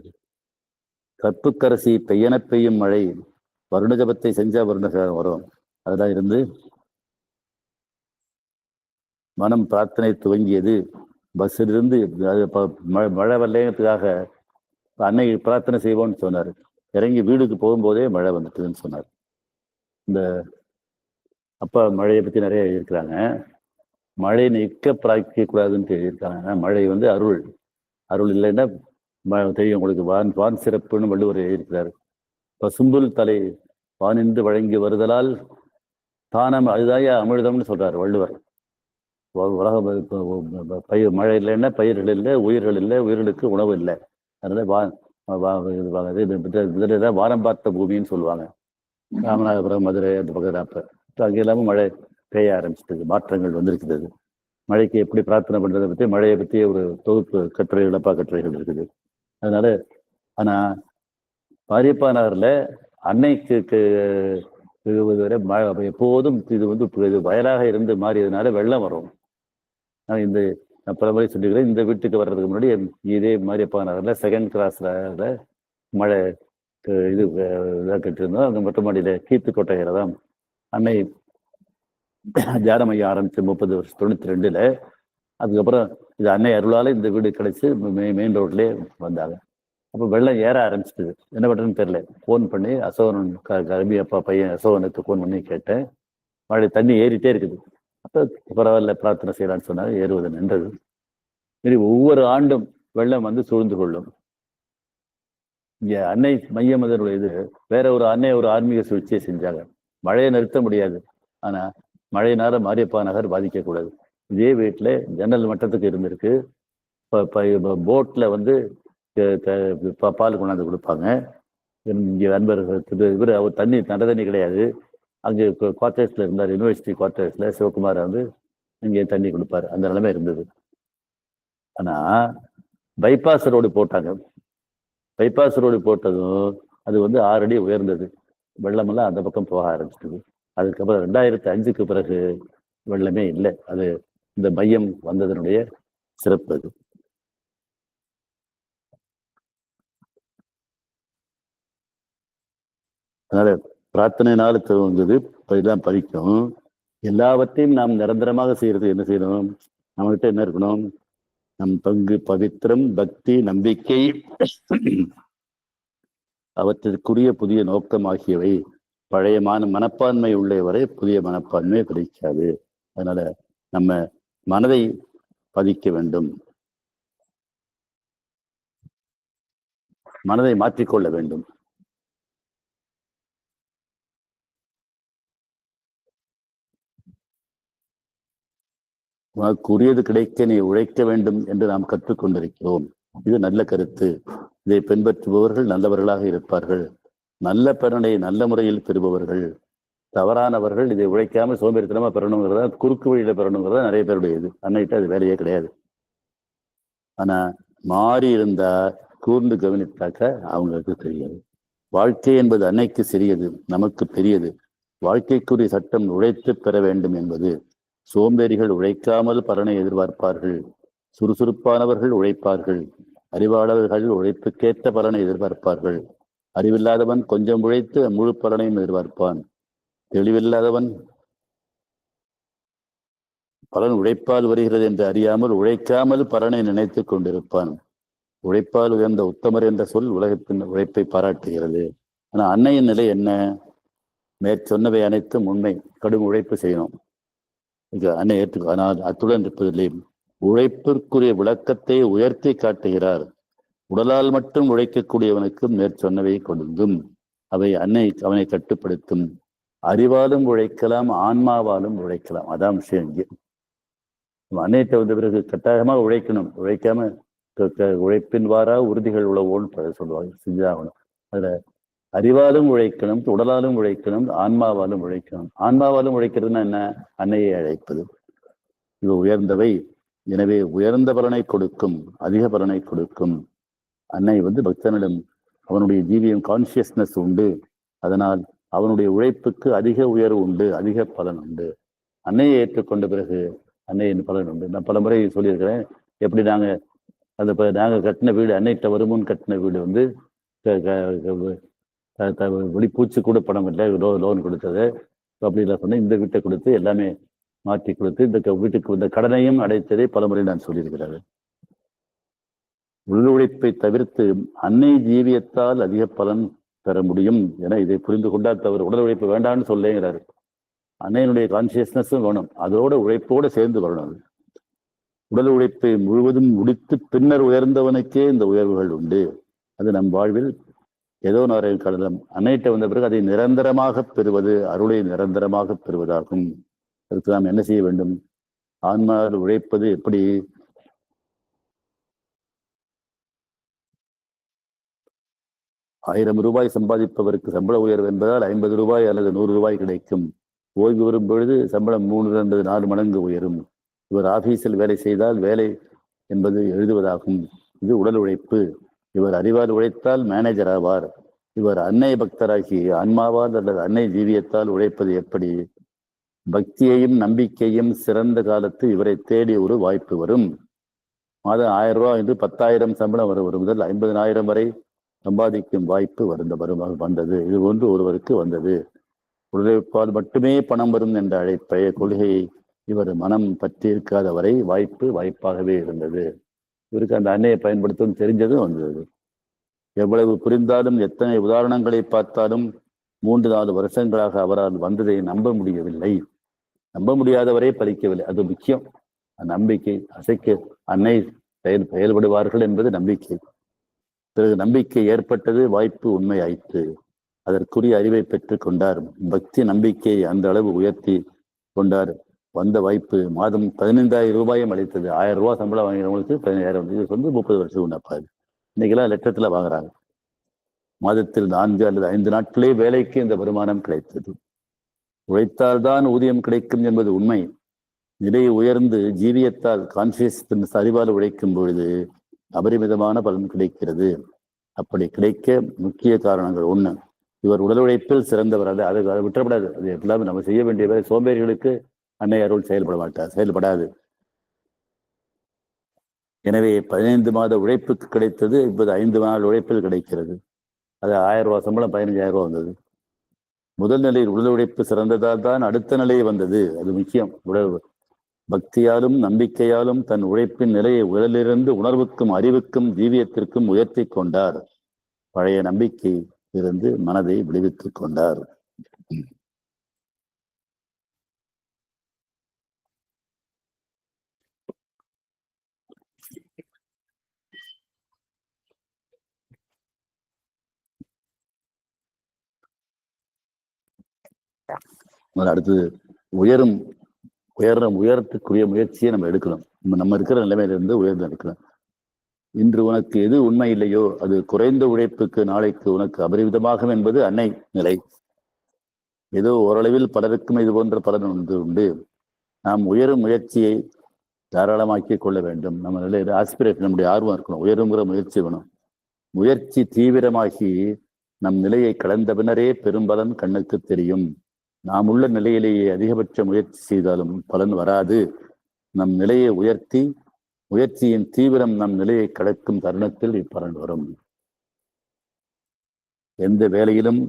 Speaker 1: கற்புக்கரசி பெய்யன பெய்யும் மழை, வருண ஜபத்தை செஞ்சா வருணகாரம் வரும். அதெல்லாம் இருந்து மனம் பிரார்த்தனை துவங்கியது. பஸ்ஸில் இருந்து மழை வரலைங்கிறதுக்காக அன்னை பிரார்த்தனை செய்வோம்னு சொன்னார். இறங்கி வீடுக்கு போகும்போதே மழை வந்துட்டுதுன்னு சொன்னார். இந்த அப்பா மழையை பற்றி நிறைய எழுதியிருக்கிறாங்க. மழை நிற்க பிரார்த்திக்க கூடாதுன்னு எழுதியிருக்காங்க. மழை வந்து அருள், அருள் இல்லைன்னா தெரியும் உங்களுக்கு. வான் சிறப்புன்னு வள்ளுவர் எழுதியிருக்கிறார். பசும்புல் தலை வானின்று வழங்கி வருதலால் தானம் அதுதாயா அமிர்தம்னு சொல்றாரு வள்ளுவர். உலகம் மழை இல்லைன்னா பயிர்கள் இல்லை, உயிர்கள் இல்லை, உயிர்களுக்கு உணவு இல்லை. அதனால வானம் பார்த்த பூமின்னு சொல்லுவாங்க. ராமநாதபுரம், மதுரை அந்த பக்கம் அப்போ அங்கே இல்லாமல் மழை பெய்ய ஆரம்பிச்சிட்டது, மாற்றங்கள் வந்திருக்கிறது. மழைக்கு எப்படி பிரார்த்தனை பண்றதை பற்றி மழையை பற்றி ஒரு தொகுப்பு கட்டுரைகள், அப்பா கட்டுரைகள் இருக்குது. அதனால ஆனா மாரியப்பா நகர்ல அன்னைக்கு எப்போதும் இது வந்து இது வயலாக இருந்து மாறியதுனால வெள்ளம் வரும். இந்த பல முறை சொல்லிக்கிறேன். இந்த வீட்டுக்கு வர்றதுக்கு முன்னாடி இதே மாரியப்பா நகர்ல செகண்ட் கிராஸ்ல மழை இது கட்டிருந்தோம். அங்கே மொட்டை மாடியில கீத்து கொட்டையில தான் அன்னை தியான மையம் ஆரம்பிச்சு 1992. அதுக்கப்புறம் இது அன்னை அருளால இந்த வீடு கிடைச்சி மெயின் ரோட்லேயே வந்தாங்க. அப்போ வெள்ளம் ஏற ஆரம்பிச்சிட்டுது. என்ன பண்ணுறதுன்னு தெரியல. ஃபோன் பண்ணி அசோகன் கருமி அப்பா பையன் அசோகனுக்கு ஃபோன் பண்ணி கேட்டேன். மழை தண்ணி ஏறிட்டே இருக்குது. அப்போ பரவாயில்ல பிரார்த்தனை செய்யலான்னு சொன்னாங்க. ஏறுவது நின்றது. சரி, ஒவ்வொரு ஆண்டும் வெள்ளம் வந்து சூழ்ந்து கொள்ளும். இங்க அன்னை மையம் அதனுடைய இது வேற ஒரு அன்னை ஒரு ஆன்மீக சூழ்ச்சியை செஞ்சாங்க. மழையை நிறுத்த முடியாது, ஆனா மழையினால மாரியப்பா நகர் பாதிக்கக்கூடாது. இதே வீட்டில் ஜன்னல் மட்டத்துக்கு இருந்திருக்கு. போட்ல வந்து பால் கொண்டாந்து கொடுப்பாங்க. இங்கே அன்பர்கள் இவர் அவர் தண்ணி நல்ல தண்ணி கிடையாது. அங்கே குவார்டர்ஸ்ல இருந்தார், யூனிவர்சிட்டி குவார்டர்ஸ்ல சிவகுமார் வந்து இங்கே தண்ணி கொடுப்பாரு. அந்த நிலைமை இருந்தது. ஆனா பைபாஸ் ரோடு போட்டாங்க. பைபாஸ் ரோடு போட்டதும் அது வந்து 6 அடி உயர்ந்தது. வெள்ளமெல்லாம் அந்த பக்கம் போக ஆரம்பிச்சிட்டது. அதுக்கப்புறம் 2005க்கு பிறகு வெள்ளமே இல்லை. அது இந்த மையம் வந்ததனுடைய சிறப்பு அது. அதனால பிரார்த்தனையினால துவங்குது, இதெல்லாம் பறிக்கும். எல்லாவற்றையும் நாம் நிரந்தரமாக செய்யறது என்ன செய்யணும்? நம்மகிட்ட என்ன இருக்கணும்? நம் பங்கு பவித்திரம், பக்தி, நம்பிக்கை, அவற்றிற்குரிய புதிய நோக்கம் ஆகியவை. பழைய மனப்பான்மை உள்ளவரை புதிய மனப்பான்மை கிடைக்காது. அதனால நம்ம மனதை பதிக்க வேண்டும், மனதை மாற்றிக்கொள்ள வேண்டும். உனக்கு உரியது கிடைக்க நீ உழைக்க வேண்டும் என்று நாம் கற்றுக்கொண்டிருக்கிறோம். இது நல்ல கருத்து. இதை பின்பற்றுபவர்கள் நல்லவர்களாக இருப்பார்கள். நல்ல பலனை நல்ல முறையில் பெறுபவர்கள். தவறானவர்கள் இதை உழைக்காம சோம்பேறித்தனமா பெறணுங்கிறதா, குறுக்கு வழியில பெறணுங்கிறதா நிறைய பேருடைய இது. அன்னைகிட்ட அது வேலையே கிடையாது. ஆனா மாறி இருந்தா கூர்ந்து கவனித்தாக்க அவங்களுக்கு தெரியாது. வாழ்க்கை என்பது அன்னைக்கு சிறியது, நமக்கு பெரியது. வாழ்க்கைக்குரிய சட்டம் உழைத்து பெற வேண்டும் என்பது. சோம்பேறிகள் உழைக்காமல் பலனை எதிர்பார்ப்பார்கள். சுறுசுறுப்பானவர்கள் உழைப்பார்கள். அறிவாளர்கள் உழைப்புக்கேற்ற பலனை எதிர்பார்ப்பார்கள். அறிவில்லாதவன் கொஞ்சம் உழைத்து முழு பலனையும் எதிர்பார்ப்பான். தெளிவில்லாதவன் பலன் உழைப்பால் வருகிறது என்று அறியாமல் உழைக்காமல் பலனை நினைத்து கொண்டிருப்பான். உழைப்பால் உயர்ந்த உத்தமர் என்ற சொல் உலகத்தின் உழைப்பை பாராட்டுகிறது. ஆனா அன்னையின் நிலை என்ன? மேற்சொன்னவை அனைத்தும் உண்மை. கடும் உழைப்பு செய்யணும், அன்னை ஏற்றுக்கோ. ஆனால் அத்துடன் இருப்பதில்லை. உழைப்பிற்குரிய விளக்கத்தை உயர்த்தி காட்டுகிறார். உடலால் மட்டும் உழைக்கக்கூடியவனுக்கு மேற்சொன்னவை கொடுங்கும். அவை அவனை கட்டுப்படுத்தும். அறிவாலும் உழைக்கலாம், ஆன்மாவாலும் உழைக்கலாம். அதான் விஷயம். இங்கே அன்னையிட்ட வந்த பிறகு கட்டாயமாக உழைக்கணும். உழைக்காம உழைப்பின் வாரா உறுதிகள் உழவோன்னு சொல்லுவாங்க. செஞ்சாகணும். அதுல அறிவாலும் உழைக்கணும், உடலாலும் உழைக்கணும், ஆன்மாவாலும் உழைக்கணும். ஆன்மாவாலும் உழைக்கிறதுனா என்ன? அன்னையை அழைப்பது. இவை உயர்ந்தவை. எனவே உயர்ந்த பலனை கொடுக்கும், அதிக பலனை கொடுக்கும். அன்னை பக்தனிடம் அவனுடைய ஜீவியம் கான்சியஸ்னஸ் உண்டு. அதனால் அவனுடைய உழைப்புக்கு அதிக உயர்வு உண்டு, அதிக பலன் உண்டு. அன்னையை ஏற்றுக்கொண்ட பிறகு அன்னையின் பலன் உண்டு. நான் பல முறை சொல்லியிருக்கிறேன். எப்படி நாங்கள் கட்டின வீடு, அன்னைகிட்ட வருமுன் கட்டின வீடு வெளிப்பூச்சி கூட பணம் இல்லை, லோன் கொடுத்தது அப்படிலாம் சொன்னேன். இந்த வீட்டை கொடுத்து எல்லாமே மாற்றி கொடுத்து இந்த வீட்டுக்கு இந்த கடனையும் அடைத்ததை பலமுறை நான் சொல்லியிருக்கிறார். உள் உழைப்பை தவிர்த்து அன்னை ஜீவியத்தால் அதிக பலன் பெற முடியும் என இதை புரிந்து கொண்டால் தவிர உடல் உழைப்பு வேண்டாம்னு சொல்லேங்கிறாரு. அன்னையினுடைய கான்சியஸ்னஸும் வேணும், அதோட உழைப்போடு சேர்ந்து வரணும். உடல் உழைப்பை முழுவதும் முடித்து பின்னர் உயர்ந்தவனுக்கே இந்த உயர்வுகள் உண்டு. அது நம் வாழ்வில் ஏதோ நாராயண காலம் அன்னையிட்ட வந்த பிறகு அதை நிரந்தரமாக பெறுவது, அருளை நிரந்தரமாக பெறுவதாகும். அதற்கு நாம் என்ன செய்ய வேண்டும்? ஆன்மாவில் உழைப்பது எப்படி? ₹1000 சம்பாதிப்பவருக்கு சம்பள உயர்வு என்பதால் ₹50 அல்லது ₹100 கிடைக்கும். ஓய்வு வரும் பொழுது சம்பளம் 3 அல்லது 4 மடங்கு உயரும். இவர் ஆபீஸில் வேலை செய்தால் வேலை என்பது எழுதுவதாகும். இது உடல் உழைப்பு. இவர் அறிவால் உழைத்தால் மேனேஜர் ஆவார். இவர் அன்னை பக்தராகி ஆன்மாவால் அல்லது அன்னை ஜீவியத்தால் உழைப்பது எப்படி? பக்தியையும் நம்பிக்கையும் சிறந்த காலத்து இவரை தேடி ஒரு வாய்ப்பு வரும். மாதம் ₹1000 என்று 10,000 சம்பளம் வரும் முதல் 50,000 வரை சம்பாதிக்கும் வாய்ப்பு வந்தது. இது ஒருவருக்கு வந்தது. உழைப்பால் மட்டுமே பணம் வரும் என்ற அழைப்பைய கொள்கையை இவர் மனம் பற்றி இருக்காத வரை வாய்ப்பாகவே இருந்தது. இவருக்கு அந்த அன்னையை பயன்படுத்தும் தெரிஞ்சதும் வந்தது. எவ்வளவு புரிந்தாலும் எத்தனை உதாரணங்களை பார்த்தாலும் 3-4 வருஷங்களாக அவரால் வந்ததை நம்ப முடியவில்லை. நம்ப முடியாதவரை பலிக்கவில்லை. அது முக்கியம். நம்பிக்கை அசைக்க அன்னை செயல்படுவார்கள் என்பது நம்பிக்கை. பிறகு நம்பிக்கை ஏற்பட்டது, வாய்ப்பு உண்மையாயிற்று. அதற்குரிய அறிவை பெற்றுக் கொண்டார். பக்தி நம்பிக்கையை அந்த அளவு உயர்த்தி கொண்டார். வந்த வாய்ப்பு மாதம் ₹15,000 அளித்தது. ₹1000 சம்பளம் வாங்கிறவங்களுக்கு 15,000. இது 30 வருஷம் உண்ணப்பாது. இன்னைக்கெல்லாம் லட்சத்துல வாங்குறாங்க. மாதத்தில் 4 அல்லது 5 நாட்களே வேலைக்கு இந்த வருமானம் கிடைத்தது. உழைத்தால்தான் ஊதியம் கிடைக்கும் என்பது உண்மை. நிலை உயர்ந்து ஜீவியத்தால் கான்சியஸ் அறிவால் உழைக்கும் பொழுது அபரிமிதமான பலன் கிடைக்கிறது. அப்படி கிடைக்க முக்கிய காரணங்கள். 1, இவர் உடல் உழைப்பில் சிறந்தவர். அதை விட்டுறப்படாது. அது எல்லாமே நம்ம செய்ய வேண்டிய வேலை. சோம்பேறிகளுக்கு அன்னை அருள் செயல்படாது. எனவே 15 மாத உழைப்புக்கு கிடைத்தது இப்போது 5 நாள் உழைப்பில் கிடைக்கிறது. அது ₹1000 சம்பளம் ₹15,000 வந்தது. முதல் நிலையில் உடல் உழைப்பு சிறந்ததால் தான் அடுத்த நிலை வந்தது. அது முக்கியம். பக்தியாலும் நம்பிக்கையாலும் தன் உழைப்பின் நிலையை உடலிலிருந்து உணர்வுக்கும் அறிவுக்கும் ஜீவியத்திற்கும் உயர்த்தி கொண்டார். பழைய நம்பிக்கை இருந்து மனதை விடுவித்துக் கொண்டார். அடுத்தது உயரும் உயரத்துக்குரிய முயற்சியை நம்ம எடுக்கணும். நம்ம இருக்கிற நிலைமையிலிருந்து உயர்ந்து எடுக்கணும். இன்று உனக்கு எது உண்மை இல்லையோ அது குறைந்த உழைப்புக்கு நாளைக்கு உனக்கு அபரிவிதமாகும் என்பது அன்னை நிலை. ஏதோ ஓரளவில் பலருக்கும் இது போன்ற பலன் உண்டு. நாம் உயரும் முயற்சியை தாராளமாக்கிக் கொள்ள வேண்டும். நம்ம நிலையில ஆஸ்பிரேஷன், நம்முடைய ஆர்வம் இருக்கணும். உயருங்கிற முயற்சி வேணும். முயற்சி தீவிரமாகி நம் நிலையை கடந்த பின்னரே பெரும்பலன் கண்ணுக்கு தெரியும். நாம் உள்ள நிலையிலேயே அதிகபட்ச முயற்சி செய்தாலும் பலன் வராது. நம் நிலையை உயர்த்தி முயற்சியின் தீவிரம் நம் நிலையை கடக்கும் தருணத்தில் இப்பலன் வரும். எந்த வேலையிலும்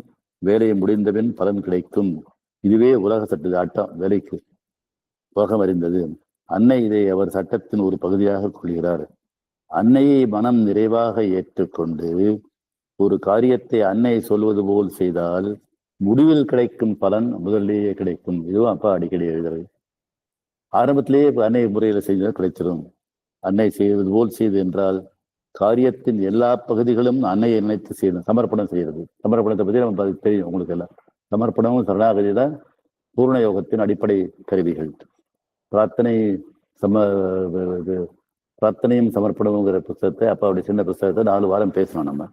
Speaker 1: வேலையை முடிந்தபின் பலன் கிடைக்கும். இதுவே உலக சட்ட ஆட்டம். வேலைக்கு போகம் அறிந்தது. அன்னை இதை அவர் சட்டத்தின் ஒரு பகுதியாக கொள்கிறார். அன்னையை மனம் நிறைவாக ஏற்றுக்கொண்டு ஒரு காரியத்தை அன்னை சொல்வது போல் செய்தால் முடிவில் கிடைக்கும் பலன் முதலிலேயே கிடைக்கும். இதுவும் அப்பா அடிக்கடி எழுதுறது. ஆரம்பத்திலேயே அன்னை முறையில் செய்தால் கிடைச்சிடும். அன்னை செய்வது போல் செய்து என்றால் காரியத்தின் எல்லா பகுதிகளும் அன்னையை நினைத்து செய்யணும். சமர்ப்பணம் செய்யறது. சமர்ப்பணத்தை பற்றி நம்ம தெரியும் உங்களுக்கு எல்லாம். சமர்ப்பணமும் சரணாகதி தான் பூர்ண யோகத்தின் அடிப்படை கருவிகள். பிரார்த்தனையும் சமர்ப்பணம்ங்கிற புத்தகத்தை, அப்பாவுடைய சின்ன புத்தகத்தை 4 வாரம் பேசணும். நம்ம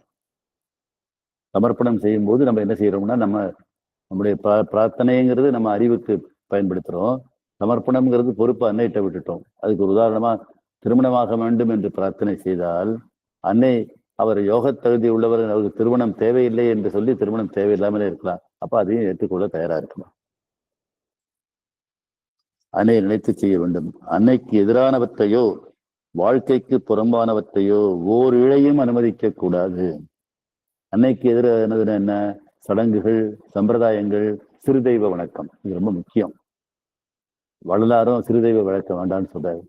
Speaker 1: சமர்ப்பணம் செய்யும் போது நம்ம என்ன செய்யறோம்னா, நம்முடைய பிரார்த்தனைங்கிறது நம்ம அறிவுக்கு பயன்படுத்துறோம். சமர்ப்பணம்ங்கிறது பொறுப்பு அன்னையிட்ட விட்டுட்டோம். அதுக்கு ஒரு உதாரணமா, திருமணமாக வேண்டும் என்று பிரார்த்தனை செய்தால் அன்னை அவர் யோக தகுதி உள்ளவர், அவருக்கு திருமணம் தேவையில்லை என்று சொல்லி திருமணம் தேவையில்லாமலே இருக்கலாம். அப்ப அதையும் ஏற்றுக்கொள்ள தயாரா இருக்கலாம். அன்னையை நினைத்து செய்ய வேண்டும். அன்னைக்கு எதிரானவற்றையோ வாழ்க்கைக்கு புறம்பானவற்றையோ ஓர் இழையும் அனுமதிக்க கூடாது. அன்னைக்கு எதிரானது என்ன? சடங்குகள், சம்பிரதாயங்கள், சிறுதெய்வ வணக்கம். இது ரொம்ப முக்கியம். வள்ளலாரும் சிறுதெய்வ வழக்கம் வேண்டான்னு சொல்றாரு.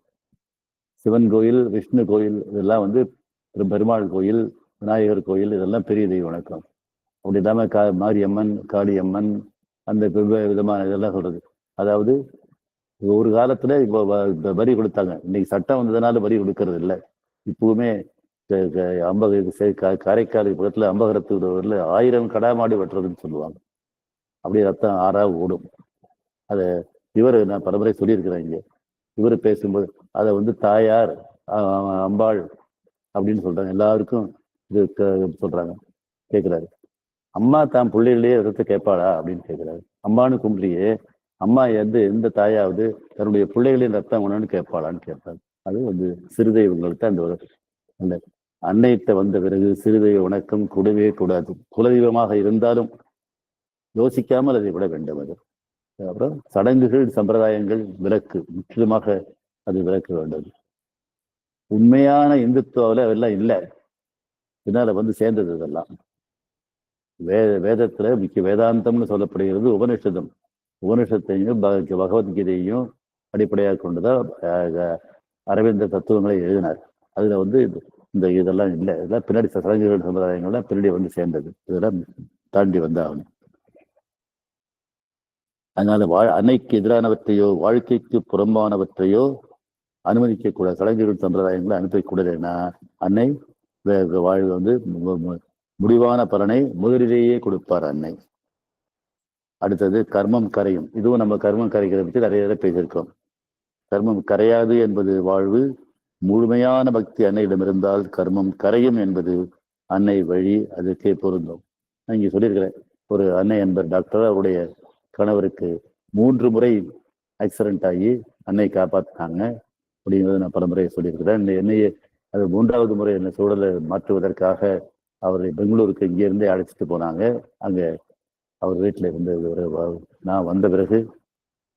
Speaker 1: சிவன் கோயில், விஷ்ணு கோயில், இதெல்லாம் பெருமாள் கோயில், விநாயகர் கோயில், இதெல்லாம் பெரிய தெய்வ வணக்கம். அப்படி இல்லாம மாரியம்மன், காளியம்மன், அந்த வெவ்வேறு விதமான இதெல்லாம் சொல்றது. அதாவது ஒரு காலத்துல இப்போ வரி கொடுத்தாங்க. இன்னைக்கு சட்டம் வந்ததுனால வரி கொடுக்கறது இல்லை. இப்பவுமே காரைக்கால் பக்கத்துல அம்பகரத்துக்கு 1000 கடா மாடு வெட்டுறதுன்னு சொல்லுவாங்க. அப்படியே ரத்தம் ஆறா ஓடும். அதை நான் பலமுறை சொல்லியிருக்கிறேன் இங்க. இவர் பேசும்போது அதை தாயார், அம்பாள் அப்படின்னு சொல்றாங்க. எல்லாருக்கும் இது சொல்றாங்க. கேட்கிறாரு, அம்மா தான் பிள்ளைகளே ரத்தத்தை கேட்பாளா அப்படின்னு கேட்கிறாரு. அம்மானு கும்பிட்றியே, அம்மா எந்த தாயாவது தன்னுடைய பிள்ளைகளின் ரத்தம் ஒண்ணுன்னு கேட்பாளான்னு கேட்பாரு. அது சிறுதெய்வங்களுக்கு அந்த அன்னையிட்ட வந்த பிறகு சிறுதெய்வ வணக்கம் கூடவே கூடாது. குலதெய்வமாக இருந்தாலும் யோசிக்காமல் அதை விட வேண்டும். அது அப்புறம் சடங்குகள், சம்பிரதாயங்கள் விலக்கு, முற்றிலுமாக அது விலக்க வேண்டும். உண்மையான இந்துத்துவாவில் அதெல்லாம் இல்லை. இதனால சேர்ந்தது இதெல்லாம். வேதத்துல முக்கிய வேதாந்தம்னு சொல்லப்படுகிறது உபனிஷதம். உபனிஷத்தையும் பகவத்கீதையும் அடிப்படையாக கொண்டுதான் அரவிந்த தத்துவங்களை எழுதினார். அதுல இதெல்லாம் இல்லை. இதெல்லாம் பின்னாடி சடங்குகள், சம்பிரதாயங்கள்லாம் பின்னாடி சேர்ந்தது. இதெல்லாம் தாண்டி வந்தாகணும். அதனால அன்னைக்கு எதிரானவற்றையோ வாழ்க்கைக்கு புறம்பானவற்றையோ அனுமதிக்க கூடாது. சடங்குகள், சம்பிரதாயங்களை அனுப்பக்கூடாதுன்னா அன்னை வாழ்வு முடிவான பலனை முதலிலேயே கொடுப்பார் அன்னை. அடுத்தது கர்மம் கரையும். இதுவும் நம்ம கர்மம் கரைக்கிறத பற்றி நிறைய பேசியிருக்கோம். கர்மம் கரையாது என்பது வாழ்வு. முழுமையான பக்தி அன்னையிடம் இருந்தால் கர்மம் கரையும் என்பது அன்னை வழி. அதுக்கே பொருந்தும். நான் இங்கே சொல்லியிருக்கிறேன். ஒரு அன்னை என்பர் டாக்டர், அவருடைய கணவருக்கு 3 முறை ஆக்சிடென்ட் ஆகி அன்னை காப்பாற்றினாங்க அப்படிங்கிறது நான் பல முறையை சொல்லியிருக்கிறேன். என்னையே அது 3வது முறை என்ன சூழலை மாற்றுவதற்காக அவரை பெங்களூருக்கு இங்கேருந்தே அழைச்சிட்டு போனாங்க. அங்கே அவர் வீட்டில் இருந்து நான் வந்த பிறகு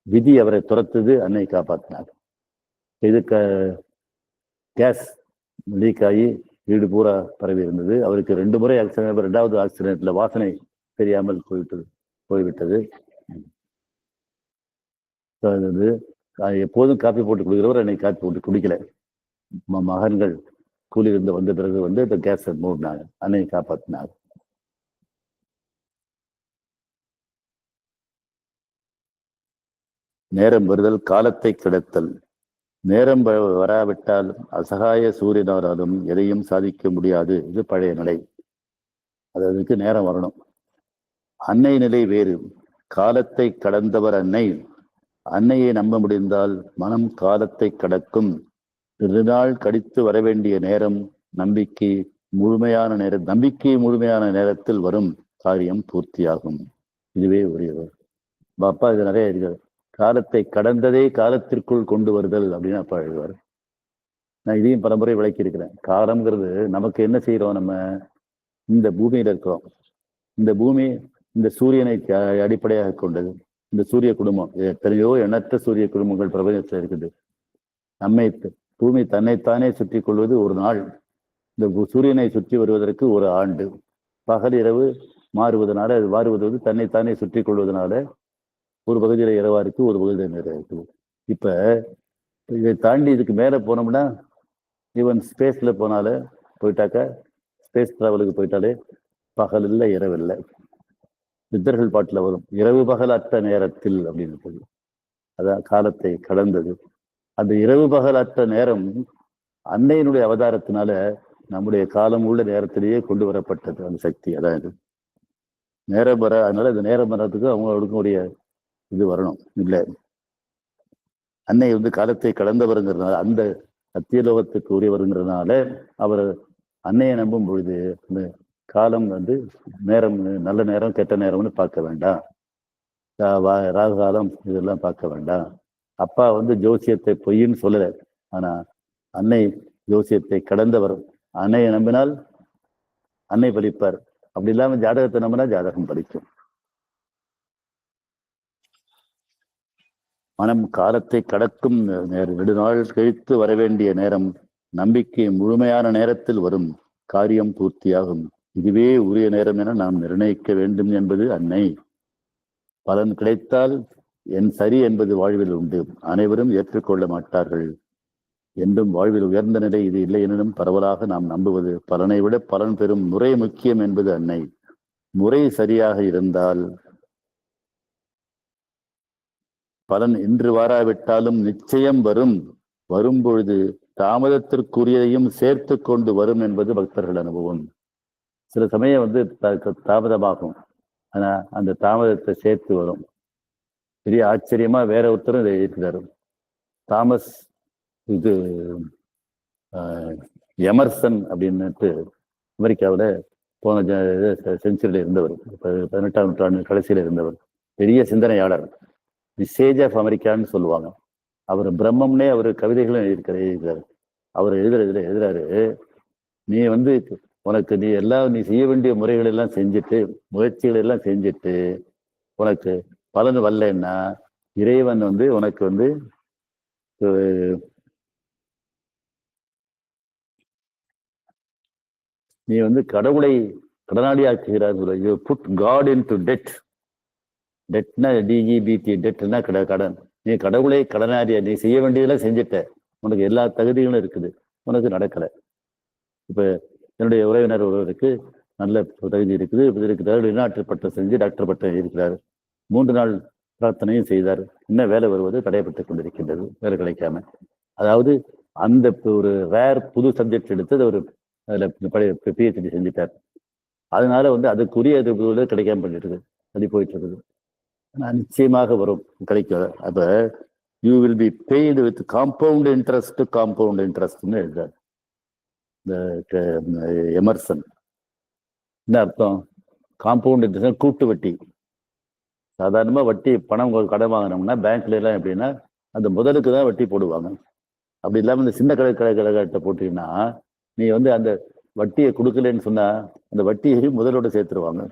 Speaker 1: விதி அவரை துரத்துது, அன்னை காப்பாற்றினாங்க. இது கேஸ் லீக் ஆகி வீடு பூரா பரவி இருந்தது. அவருக்கு 2 முறை ஆக்சிடென்ட். 2வது ஆக்சிடென்ட்ல வாசனை தெரியாமல் போய்விட்டது. எப்போதும் காப்பி போட்டு குடிக்கிறவர் அன்னைக்கு காப்பி போட்டு குடிக்கல. மகன்கள் கூலியிலிருந்து வந்த பிறகு இந்த கேஸை மூடினாங்க. அன்னையை காப்பாற்றினாங்க. நேரம் வருதல், காலத்தை கிடத்தல். நேரம் வராவிட்டால் அசகாய சூரியனாலும் எதையும் சாதிக்க முடியாது. இது பழைய நிலை. அதுக்கு நேரம் வரணும். அன்னை நிலை வேறு. காலத்தை கடந்தவர் அன்னை. அன்னையை நம்ப முடிந்தால் மனம் காலத்தை கடக்கும். 2 நாள் கழித்து வரவேண்டிய நேரம் நம்பிக்கை முழுமையான நேரத்தில் வரும், காரியம் பூர்த்தியாகும். இதுவே உரியது. அப்பா இது நிறைய இருக்கு. காலத்தை கடந்ததே காலத்திற்குள் கொண்டு வருதல் அப்படின்னு அப்பா எழுதுவார். நான் இதையும் பலமுறை விளக்கி இருக்கிறேன். காலம்ங்கிறது நமக்கு என்ன செய்யறோம், நம்ம இந்த பூமியில இருக்கிறோம். இந்த பூமி இந்த சூரியனை அடிப்படையாக கொண்டது. இந்த சூரிய குடும்பம், எத்தனையோ எண்ணற்ற சூரிய குடும்பங்கள் பிரபஞ்சத்தில் இருக்குது. பூமி தன்னைத்தானே சுற்றி கொள்வது ஒரு நாள். இந்த சூரியனை சுற்றி வருவதற்கு ஒரு ஆண்டு. பகல் இரவு மாறுவதனால, அது மாறுவது தன்னைத்தானே சுற்றி கொள்வதனால ஒரு பகுதியில இரவா இருக்கு, ஒரு பகுதியில நேரம் இருக்குது. இப்ப இதை தாண்டி இதுக்கு மேல போனோம்னா, ஈவன் ஸ்பேஸ்ல போயிட்டாக்க ஸ்பேஸ் டிராவலுக்கு போயிட்டாலே பகல் இல்லை இரவு இல்லை. சித்தர்கள் பாட்டுல வரும், இரவு பகல் அற்ற நேரத்தில் அப்படின்னு. அதான் காலத்தை கடந்தது. அந்த இரவு பகல் அற்ற நேரம் அன்னையினுடைய அவதாரத்தினால நம்முடைய காலம் உள்ள நேரத்திலேயே கொண்டு வரப்பட்டது. அந்த சக்தி அதான் இது நேரம் வர. அதனால இந்த நேரம் வர்றதுக்கு அவங்களுடைய இது வரணும். இல்லை, அன்னை காலத்தை கடந்தவருங்கிறதுனால, அந்த சத்தியலோகத்துக்கு உரியவருங்கிறதுனால அவர் அன்னையை நம்பும் பொழுது அந்த காலம் நேரம், நல்ல நேரம் கெட்ட நேரம்னு பார்க்க வேண்டாம். ராகு காலம் இதெல்லாம் பார்க்க வேண்டாம். அப்பா ஜோசியத்தை பொய்ன்னு சொல்லல. ஆனா அன்னை ஜோசியத்தை கடந்தவர். அன்னையை நம்பினால் அன்னை படிப்பார். அப்படி இல்லாம ஜாதகத்தை நம்பினா ஜாதகம் படிக்கும். மனம் காலத்தை கடக்கும். 2 நாள் கழித்து வரவேண்டிய நேரம் நம்பிக்கை முழுமையான நேரத்தில் வரும், காரியம் பூர்த்தியாகும். இதுவே உரிய நேரம் என நாம் நிர்ணயிக்க வேண்டும் என்பது அன்னை. பலன் கிடைத்தால் என் சரி என்பது வாழ்வில் உண்டு, அனைவரும் ஏற்றுக்கொள்ள மாட்டார்கள் என்றும் வாழ்வில் உயர்ந்த நிலை இது இல்லை எனினும் பரவலாக நாம் நம்புவது பலனை விட பலன் பெறும் முறை முக்கியம் என்பது அன்னை. முறை சரியாக இருந்தால் பலன் இன்று வாராவிட்டாலும் நிச்சயம் வரும். வரும்பொழுது தாமதத்திற்குரியதையும் சேர்த்து கொண்டு வரும் என்பது பக்தர்கள் அனுபவம். சில சமயம் தாமதமாகும், ஆனா அந்த தாமதத்தை சேர்த்து வரும். பெரிய ஆச்சரியமா வேற ஒருத்தரும் இதை எழுதியிருக்கிறாரு. தாமஸ் எமர்சன் அப்படின்னுட்டு அமெரிக்காவில் போன செஞ்சுரியில் இருந்தவர், 18ஆம் நூற்றாண்டு கடைசியில் இருந்தவர், பெரிய சிந்தனையாளர். தி சேஜ் ஆஃப் அமெரிக்கான்னு சொல்லுவாங்க. அவர் பிரம்மம்னே அவர் கவிதைகளும் எழுதியிருக்கிறாரு. அவர் எழுதுறாரு, நீ உனக்கு நீ செய்ய வேண்டிய முறைகள் எல்லாம் செஞ்சுட்டு, முயற்சிகள் எல்லாம் செஞ்சுட்டு உனக்கு பலன் வரலன்னா இறைவன் உனக்கு நீ கடவுளை கடனாளி ஆக்குகிறார். You put God into debt. டெட்னா டிஜிபிடி, டெட்னா கடன். நீ கடவுளை கடனாளியா, நீ செய்ய வேண்டியதெல்லாம் செஞ்சுட்ட, உனக்கு எல்லா தகுதிகளும் இருக்குது, உனக்கு நடக்கலை. இப்போ என்னுடைய உறவினர் ஒருவருக்கு நல்ல தகுதி இருக்குது, இருக்கிறார், வெளிநாட்டு பட்டம் செஞ்சு டாக்டர் பட்டம் இருக்கிறார். 3 நாள் பிரார்த்தனையும் செய்தார். இன்னும் வேலை வருவது தடைப்பட்டுக் கொண்டிருக்கின்றது, வேலை கிடைக்காம. அதாவது அந்த ஒரு ரேர் புது சப்ஜெக்ட் எடுத்து ஒரு அதில் பிஹெச்டி செஞ்சுட்டார். அதனால அதுக்குரிய கிடைக்காம பண்ணிட்டு அது போயிட்டு இருக்குது. ஆனால் நிச்சயமாக வரும், கிடைக்கும். அப்ப you will be paid with compound இன்ட்ரெஸ்ட்னு எழுதுறார் இந்த எமர்சன். என்ன அர்த்தம்? காம்பவுண்ட் இன்ட்ரெஸ்ட் கூட்டு வட்டி. சாதாரணமாக வட்டி பணம் கடன் வாங்கினோம்னா பேங்க்ல எல்லாம் எப்படின்னா அந்த முதலுக்கு தான் வட்டி போடுவாங்க. அப்படி இல்லாமல் இந்த சின்ன கடைகிட்ட போட்டீங்கன்னா நீ அந்த வட்டியை கொடுக்கலன்னு சொன்னா அந்த வட்டியை முதலோட சேர்த்துருவாங்க,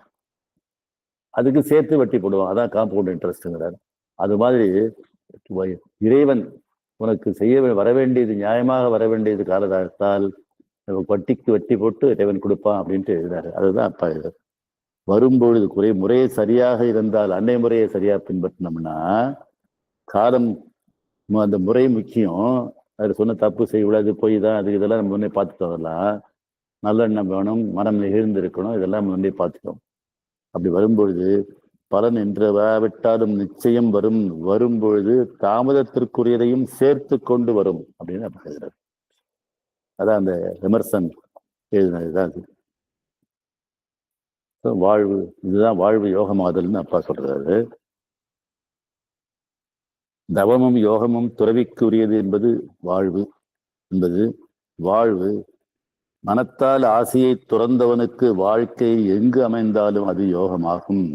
Speaker 1: அதுக்கு சேர்த்து வட்டி போடுவாங்க. அதான் காம்பவுண்ட் இன்ட்ரெஸ்ட்ங்கிறார். அது மாதிரி இறைவன் உனக்கு வர வேண்டியது, நியாயமாக வர வேண்டியது காலத்தால் வட்டிக்கு வட்டி போட்டு இறைவன் கொடுப்பான் அப்படின்ட்டு எழுதாரு. அதுதான் அப்பா எழுதாரு. வரும்பொழுது முறையை சரியாக இருந்தால், அன்னை முறையை சரியா பின்பற்றினோம்னா காலம், அந்த முறை முக்கியம். அதில் சொன்ன தப்பு செய்யக்கூடாது, போய் தான் அது இதெல்லாம் நம்ம முன்னே பார்த்துட்டு வரலாம். நல்லெண்ணம் வேணும், மனம் நெகிழ்ந்து இருக்கணும், இதெல்லாம் முன்னே பார்த்துட்டோம். அப்படி வரும்பொழுது பலன் என்று விட்டாலும் நிச்சயம் வரும். வரும்பொழுது தாமதத்திற்குரியதையும் சேர்த்து கொண்டு வரும் அப்படின்னு அப்ப எழுதுறாரு. அதான் அந்த எமர்சன் எழுதினதுதான் அது. வாழ்வு, இதுதான் வாழ்வு யோகமாதல்னு அப்பா சொல்றாரு. தவமும் யோகமும் துறவிக்குரியது என்பது வாழ்வு என்பது வாழ்வு. மனத்தால் ஆசையை துறந்தவனுக்கு வாழ்க்கை எங்கு அமைந்தாலும் அது யோகமாகும்.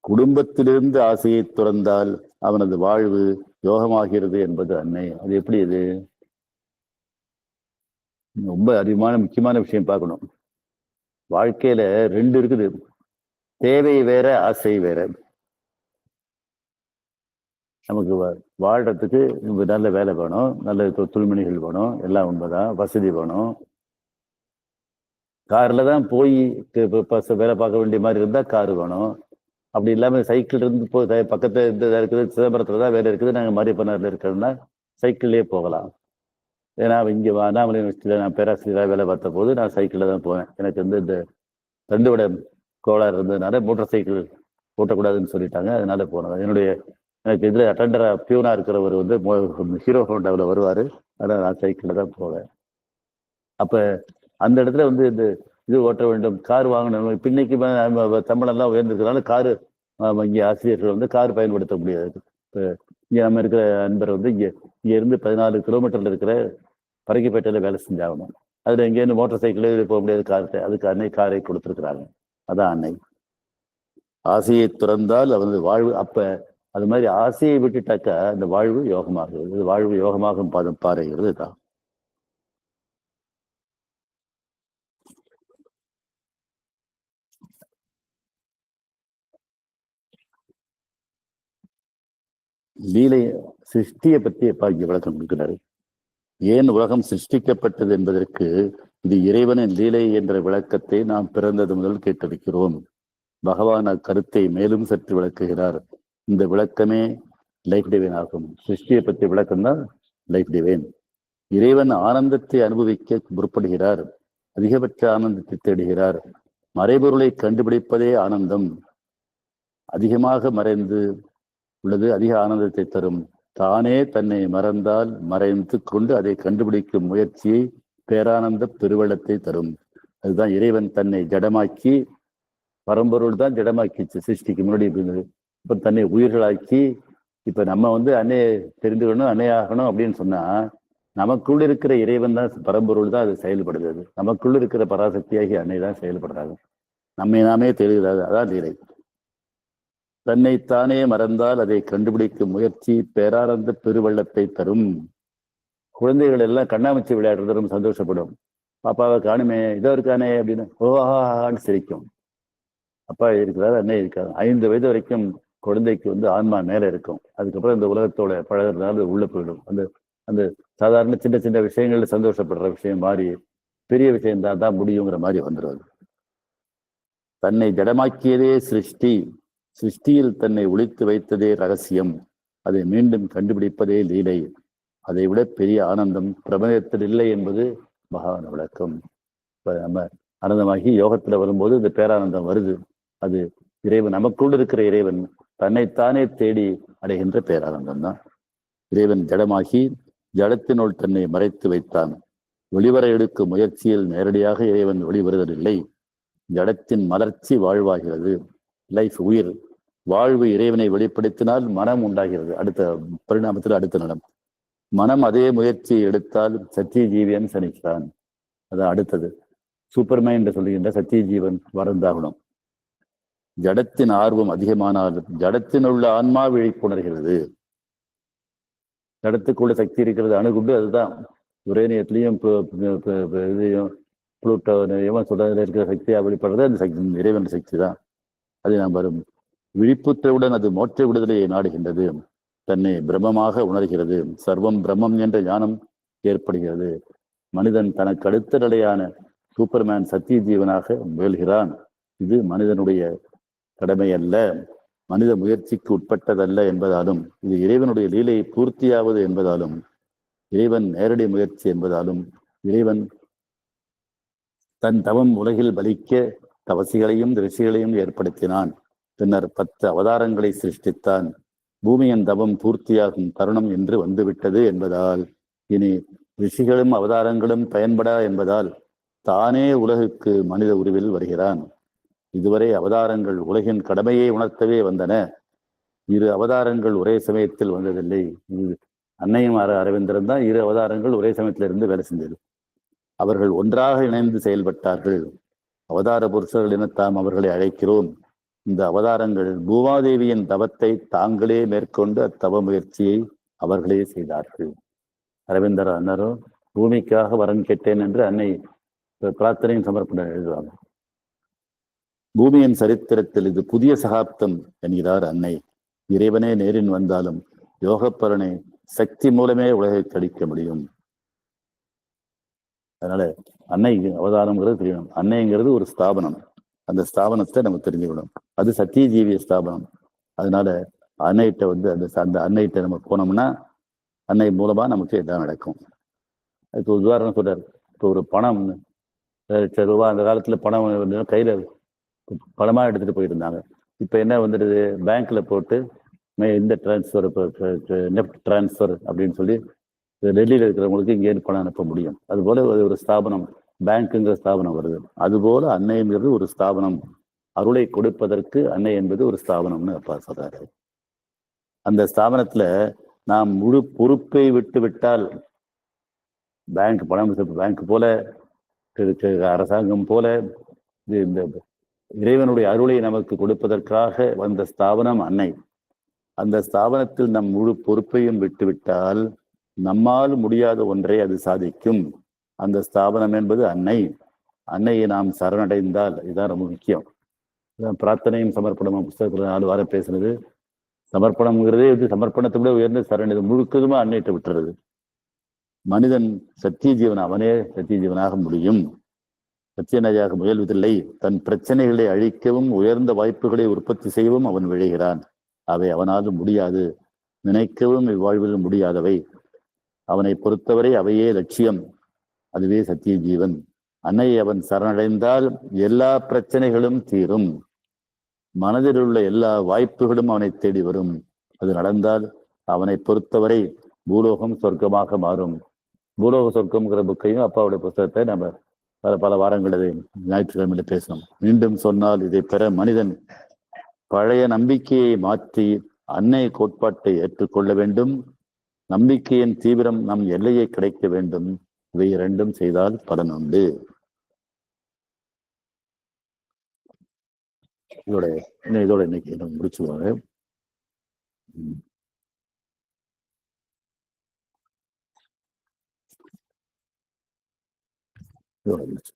Speaker 1: குடும்பத்திலிருந்து ஆசையை துறந்தால் அவனது வாழ்வு யோகமாகிறது என்பது அன்னை. அது எப்படி? இது ரொம்ப அதிகமான முக்கியமான விஷயம் பார்க்கணும். வாழ்க்கையில ரெண்டு இருக்குது, தேவை வேற, ஆசை வேற. நமக்கு வாழ்றதுக்கு நல்ல வேலை வேணும், நல்ல துணிமணிகள் வேணும், எல்லாம் உண்மைதான், வசதி வேணும். கார்ல தான் போய் வேலை பார்க்க வேண்டிய மாதிரி இருந்தா காரு வேணும். அப்படி இல்லாம சைக்கிள் இருந்து போய் பக்கத்துல இருக்குது, சிதம்பரத்துல தான் வேலை இருக்குது, நாங்க மாரியப்பனார்ல இருக்கிறோம்னா சைக்கிள்லயே போகலாம். ஏன்னா இங்க அண்ணாமலை யூனிவர்சிட்டியில நான் பேராசிரியராக வேலை பார்த்த போது நான் சைக்கிளில் தான் போவேன். எனக்கு வந்து இந்த தண்டுவட கோளாறு இருந்ததுனால மோட்டார் சைக்கிள் ஓட்டக்கூடாதுன்னு சொல்லிட்டாங்க, அதனால போனேன். எனக்கு இதில் அட்டண்டராக பியூனா இருக்கிறவர் வந்து ஹீரோ ஹோண்டாவில் வருவார், அதனால் நான் சைக்கிளில் தான் போவேன். அப்போ அந்த இடத்துல வந்து இது ஓட்ட வேண்டும், கார் வாங்கணும். பின்னைக்கு சம்பளம்லாம் உயர்ந்திருக்கிறதுனால காரு இங்கே ஆசிரியர்கள் வந்து கார் பயன்படுத்த முடியாது. இப்போ இங்கே நம்ம இருக்கிற அன்பர் வந்து இங்கேருந்து 14 கிலோமீட்டரில் இருக்கிற பரங்கிப்பேட்டையில் வேலை செஞ்சாகணும். அதில் எங்கேருந்து மோட்டார் சைக்கிளே போக முடியாது, கார். அதுக்கு அன்னை காரை கொடுத்துருக்குறாங்க. அதான் அன்னை. ஆசையை துறந்தால் அவனது வாழ்வு. அப்போ அது மாதிரி ஆசையை விட்டுட்டாக்கா அந்த வாழ்வு யோகமாகுது. வாழ்வு யோகமாகும் பாதம் பாறைகிறது தான். லீலை சிருஷ்டியை பற்றி எப்பா இங்கே விளக்கம் கொடுக்கிறாரு. ஏன் உலகம் சிருஷ்டிக்கப்பட்டது என்பதற்கு இது இறைவனின் லீலை என்ற விளக்கத்தை நாம் பிறந்தது முதல் கேட்டிருக்கிறோம். பகவான் அக்கருத்தை மேலும் சற்று விளக்குகிறார். இந்த விளக்கமே லைஃப் டிவைன் ஆகும். சிருஷ்டியை பற்றி விளக்கம் தான் லைஃப் டிவைன். இறைவன் ஆனந்தத்தை அனுபவிக்க முற்படுகிறார், அதிகபட்ச ஆனந்தத்தை தேடுகிறார். மறைபொருளை கண்டுபிடிப்பதே ஆனந்தம். அதிகமாக மறைந்து உள்ளது அதிக ஆனந்தத்தை தரும். தானே தன்னை மறந்தால் மறைந்து கொண்டு அதை கண்டுபிடிக்கும் முயற்சியை பேரானந்த பெருவெள்ளத்தை தரும். அதுதான் இறைவன் தன்னை ஜடமாக்கி, பரம்பொருள் தான் ஜடமாக்கிச்சு சிருஷ்டிக்கு முன்னாடி. இப்ப தன்னை உயிர்களாக்கி, இப்ப நம்ம வந்து அன்னையை தெரிந்துக்கணும், அன்னையாகணும் அப்படின்னு சொன்னா நமக்குள்ள இருக்கிற இறைவன் தான், பரம்பொருள் தான் அது செயல்படுது. நமக்குள்ள இருக்கிற பராசக்தியாகி அன்னை தான் செயல்படுறாங்க. நம்மை நாமே தெரிகிறது. அதான் இறை. தன்னைத்தானே மறந்தால் அதை கண்டுபிடிக்கும் முயற்சி பேரானந்த பெருவெள்ளத்தை தரும். குழந்தைகள் எல்லாம் கண்ணாமூச்சி விளையாடுறது ரொம்ப சந்தோஷப்படும். பாப்பாவை காணுமே, இதோ இருக்கானே அப்படின்னு ஓஹான்னு சிரிக்கும். அப்பா இருக்கிறாரு, அன்னை இருக்காரு. 5 வயது வரைக்கும் குழந்தைக்கு வந்து ஆன்மா மேல இருக்கும். அதுக்கப்புறம் இந்த உலகத்தோட பழகிறதுனால உள்ள போயிடும். அந்த சாதாரண சின்ன சின்ன விஷயங்கள்ல சந்தோஷப்படுற விஷயம் மாதிரி பெரிய விஷயம் தான் முடியுங்கிற மாதிரி வந்துடுவது. தன்னை ஜடமாக்கியதே சிருஷ்டி, சிருஷ்டியில் தன்னை ஒளித்து வைத்ததே ரகசியம், அதை மீண்டும் கண்டுபிடிப்பதே லீலை. அதை விட பெரிய ஆனந்தம் பிரபஞ்சத்தில் இல்லை என்பது பகவான் விளக்கம். இப்ப நம்ம ஆனந்தமாகி யோகத்துல வரும்போது இந்த பேரானந்தம் வருது. அது இறைவன், நமக்குள் இருக்கிற இறைவன் தன்னைத்தானே தேடி அடைகின்ற பேரானந்தம் தான். இறைவன் ஜடமாகி ஜடத்தினுள் தன்னை மறைத்து வைத்தான். வெளிவர எடுக்கும் முயற்சியில் நேரடியாக இறைவன் வெளிவருவதில்லை. ஜடத்தின் மலர்ச்சி வாழ்வாகிறது. லைஃப், உயிர். வாழ்வு இறைவனை வெளிப்படுத்தினால் மனம் உண்டாகிறது. அடுத்த பரிணாமத்தில் அடுத்த நலம். மனம் அதே முயற்சியை எடுத்தால் சத்திய ஜீவன் சனிக்கிறான். அதான் அடுத்தது. சூப்பர்மேன் என்று சொல்லுகின்ற சத்திய ஜீவன் வரந்தாகணும். ஜடத்தின் ஆர்வம் அதிகமானாலும் ஜடத்தின் உள்ள ஆன்மா விழிப்புணர்கிறது. ஜடத்துக்குள்ள சக்தி இருக்கிறது, அணுகுண்டு. அதுதான் யுரேனியத்திலையும் இதையும் புளூட்டோ சொல்றதுல இருக்கிற சக்தியா வெளிப்படுறது அந்த சக்தி, இறைவன் சக்தி தான். அது நாம் வரும் விழிப்புற்றவுடன் அது மோட்ச விடுதலையை நாடுகின்றது. தன்னை பிரம்மமாக உணர்கிறது. சர்வம் பிரம்மம் என்ற ஞானம் ஏற்படுகிறது. மனிதன் தனக்கு அடுத்த நிலையான சூப்பர்மேன் சத்திய ஜீவனாக முயல்கிறான். இது மனிதனுடைய கடமை அல்ல, மனித முயற்சிக்கு உட்பட்டதல்ல என்பதாலும், இது இறைவனுடைய லீலையை பூர்த்தியாவது என்பதாலும், இறைவன் நேரடி முயற்சி என்பதாலும், இறைவன் தன் தவம் உலகில் பலிக்க தவசிகளையும் ரிஷிகளையும் ஏற்படுத்தினான். பின்னர் 10 அவதாரங்களை சிருஷ்டித்தான். பூமியின் தவம் பூர்த்தியாகும் தருணம் என்று வந்துவிட்டது என்பதால், இனி ரிஷிகளும் அவதாரங்களும் பயன்படா என்பதால் தானே உலகுக்கு மனித உருவில் வருகிறான். இதுவரை அவதாரங்கள் உலகின் கடமையை உணர்த்தவே வந்தன. இரு அவதாரங்கள் ஒரே சமயத்தில் வந்ததில்லை. அன்னையும் அரவிந்தரும் தான் இரு அவதாரங்கள் ஒரே சமயத்தில் இருந்து வேலை செஞ்சது. அவர்கள் ஒன்றாக இணைந்து செயல்பட்டார்கள். அவதார புருஷர்கள் என தாம் அவர்களை அழைக்கிறோம். இந்த அவதாரங்கள் பூமாதேவியின் தவத்தை தாங்களே மேற்கொண்டு அத்தவ முயற்சியை அவர்களே செய்தார்கள். அரவிந்தர் அன்னரும் பூமிக்காக வரன் கேட்டேன் என்று அன்னை பிரார்த்தனையும் சமர்ப்பணம் எழுதுவாங்க. பூமியின் சரித்திரத்தில் இது புதிய சகாப்தம் என்கிறார் அன்னை. இறைவனே நேரின் வந்தாலும் யோகப்பரனை சக்தி மூலமே உலகை கடிக்க முடியும். அதனால அன்னை அவதாரம்ங்கிறது தெரியணும். அன்னைங்கிறது ஒரு ஸ்தாபனம். அந்த ஸ்தாபனத்தை நம்ம தெரிஞ்சுக்கணும். அது சத்தியஜீவிய ஸ்தாபனம். அதனால அன்னைகிட்ட அந்த அன்னைகிட்ட நம்ம போனோம்னா அன்னை மூலமா நமக்கு எல்லாம் நடக்கும். அதுக்கு உதாரணம் சொல்றாரு. இப்போ ஒரு பணம் ரூபா அந்த காலத்துல பணம் கையில பணமா எடுத்துட்டு போயிட்டு இருந்தாங்க. இப்ப என்ன வந்துடுது, பேங்க்ல போட்டு இந்த டிரான்ஸ்ஃபர் நெஃப்ட் டிரான்ஸ்ஃபர் அப்படின்னு சொல்லி டெல்லியில் இருக்கிறவங்களுக்கு இங்கேருந்து பணம் அனுப்ப முடியும். அதுபோல ஒரு ஸ்தாபனம், பேங்க்குங்கிற ஸ்தாபனம் வருது. அதுபோல அன்னைங்கிறது ஒரு ஸ்தாபனம். அருளை கொடுப்பதற்கு அன்னை என்பது ஒரு ஸ்தாபனம்னு அப்பா சொல்றாரு. அந்த ஸ்தாபனத்துல நாம் முழு பொறுப்பை விட்டு விட்டால், பேங்க் போல அரசாங்கம் போல இந்த இறைவனுடைய அருளை நமக்கு கொடுப்பதற்காக வந்த ஸ்தாபனம் அன்னை. அந்த ஸ்தாபனத்தில் நம் முழு பொறுப்பையும் விட்டுவிட்டால் நம்மால் முடியாத ஒன்றை அது சாதிக்கும். அந்த ஸ்தாபனம் என்பது அன்னை. அன்னையை நாம் சரணடைந்தால், இதுதான் ரொம்ப முக்கியம். பிரார்த்தனையும் சமர்ப்பணமும் புத்தகத்தில் 4 வாரம் பேசுனது. சமர்ப்பணம்ங்கிறதே சமர்ப்பணத்தை விட உயர்ந்த சரணை, முழுக்கதுமா அன்னையிட்ட விட்டுறது. மனிதன் சத்திய ஜீவன், அவனே சத்திய ஜீவனாக முடியும். சத்தியநயாக முயல்வதில்லை. தன் பிரச்சனைகளை அழிக்கவும் உயர்ந்த வாய்ப்புகளை உற்பத்தி செய்யவும் அவன் விழைகிறான். அவை அவனால் முடியாது, நினைக்கவும் இவ்வாழ்வில் முடியாதவை. அவனை பொறுத்தவரை அவையே லட்சியம். அதுவே சத்திய ஜீவன். அன்னையை அவன் சரணடைந்தால் எல்லா பிரச்சனைகளும் தீரும். மனதில் உள்ள எல்லா வாய்ப்புகளும் அவனை தேடி வரும். அது நடந்தால் அவனை பொறுத்தவரை பூலோகம் சொர்க்கமாக மாறும். பூலோக சொர்க்கம்ங்கிற புக்கையும் அப்பாவுடைய புத்தகத்தை நம்ம பல வாரங்கள் ஞாயிற்றுக்கிழமையில பேசணும். மீண்டும் சொன்னால், இதை பெற மனிதன் பழைய நம்பிக்கையை மாற்றி அன்னை கோட்பாட்டை ஏற்றுக்கொள்ள வேண்டும். நம்பிக்கையின் தீவிரம் நம் எல்லையை கிடைக்க வேண்டும். இவை இரண்டும் செய்தால் பலன் உண்டு. இதோட இன்னைக்கு முடிச்சுவாங்க. இதோட முடிச்சு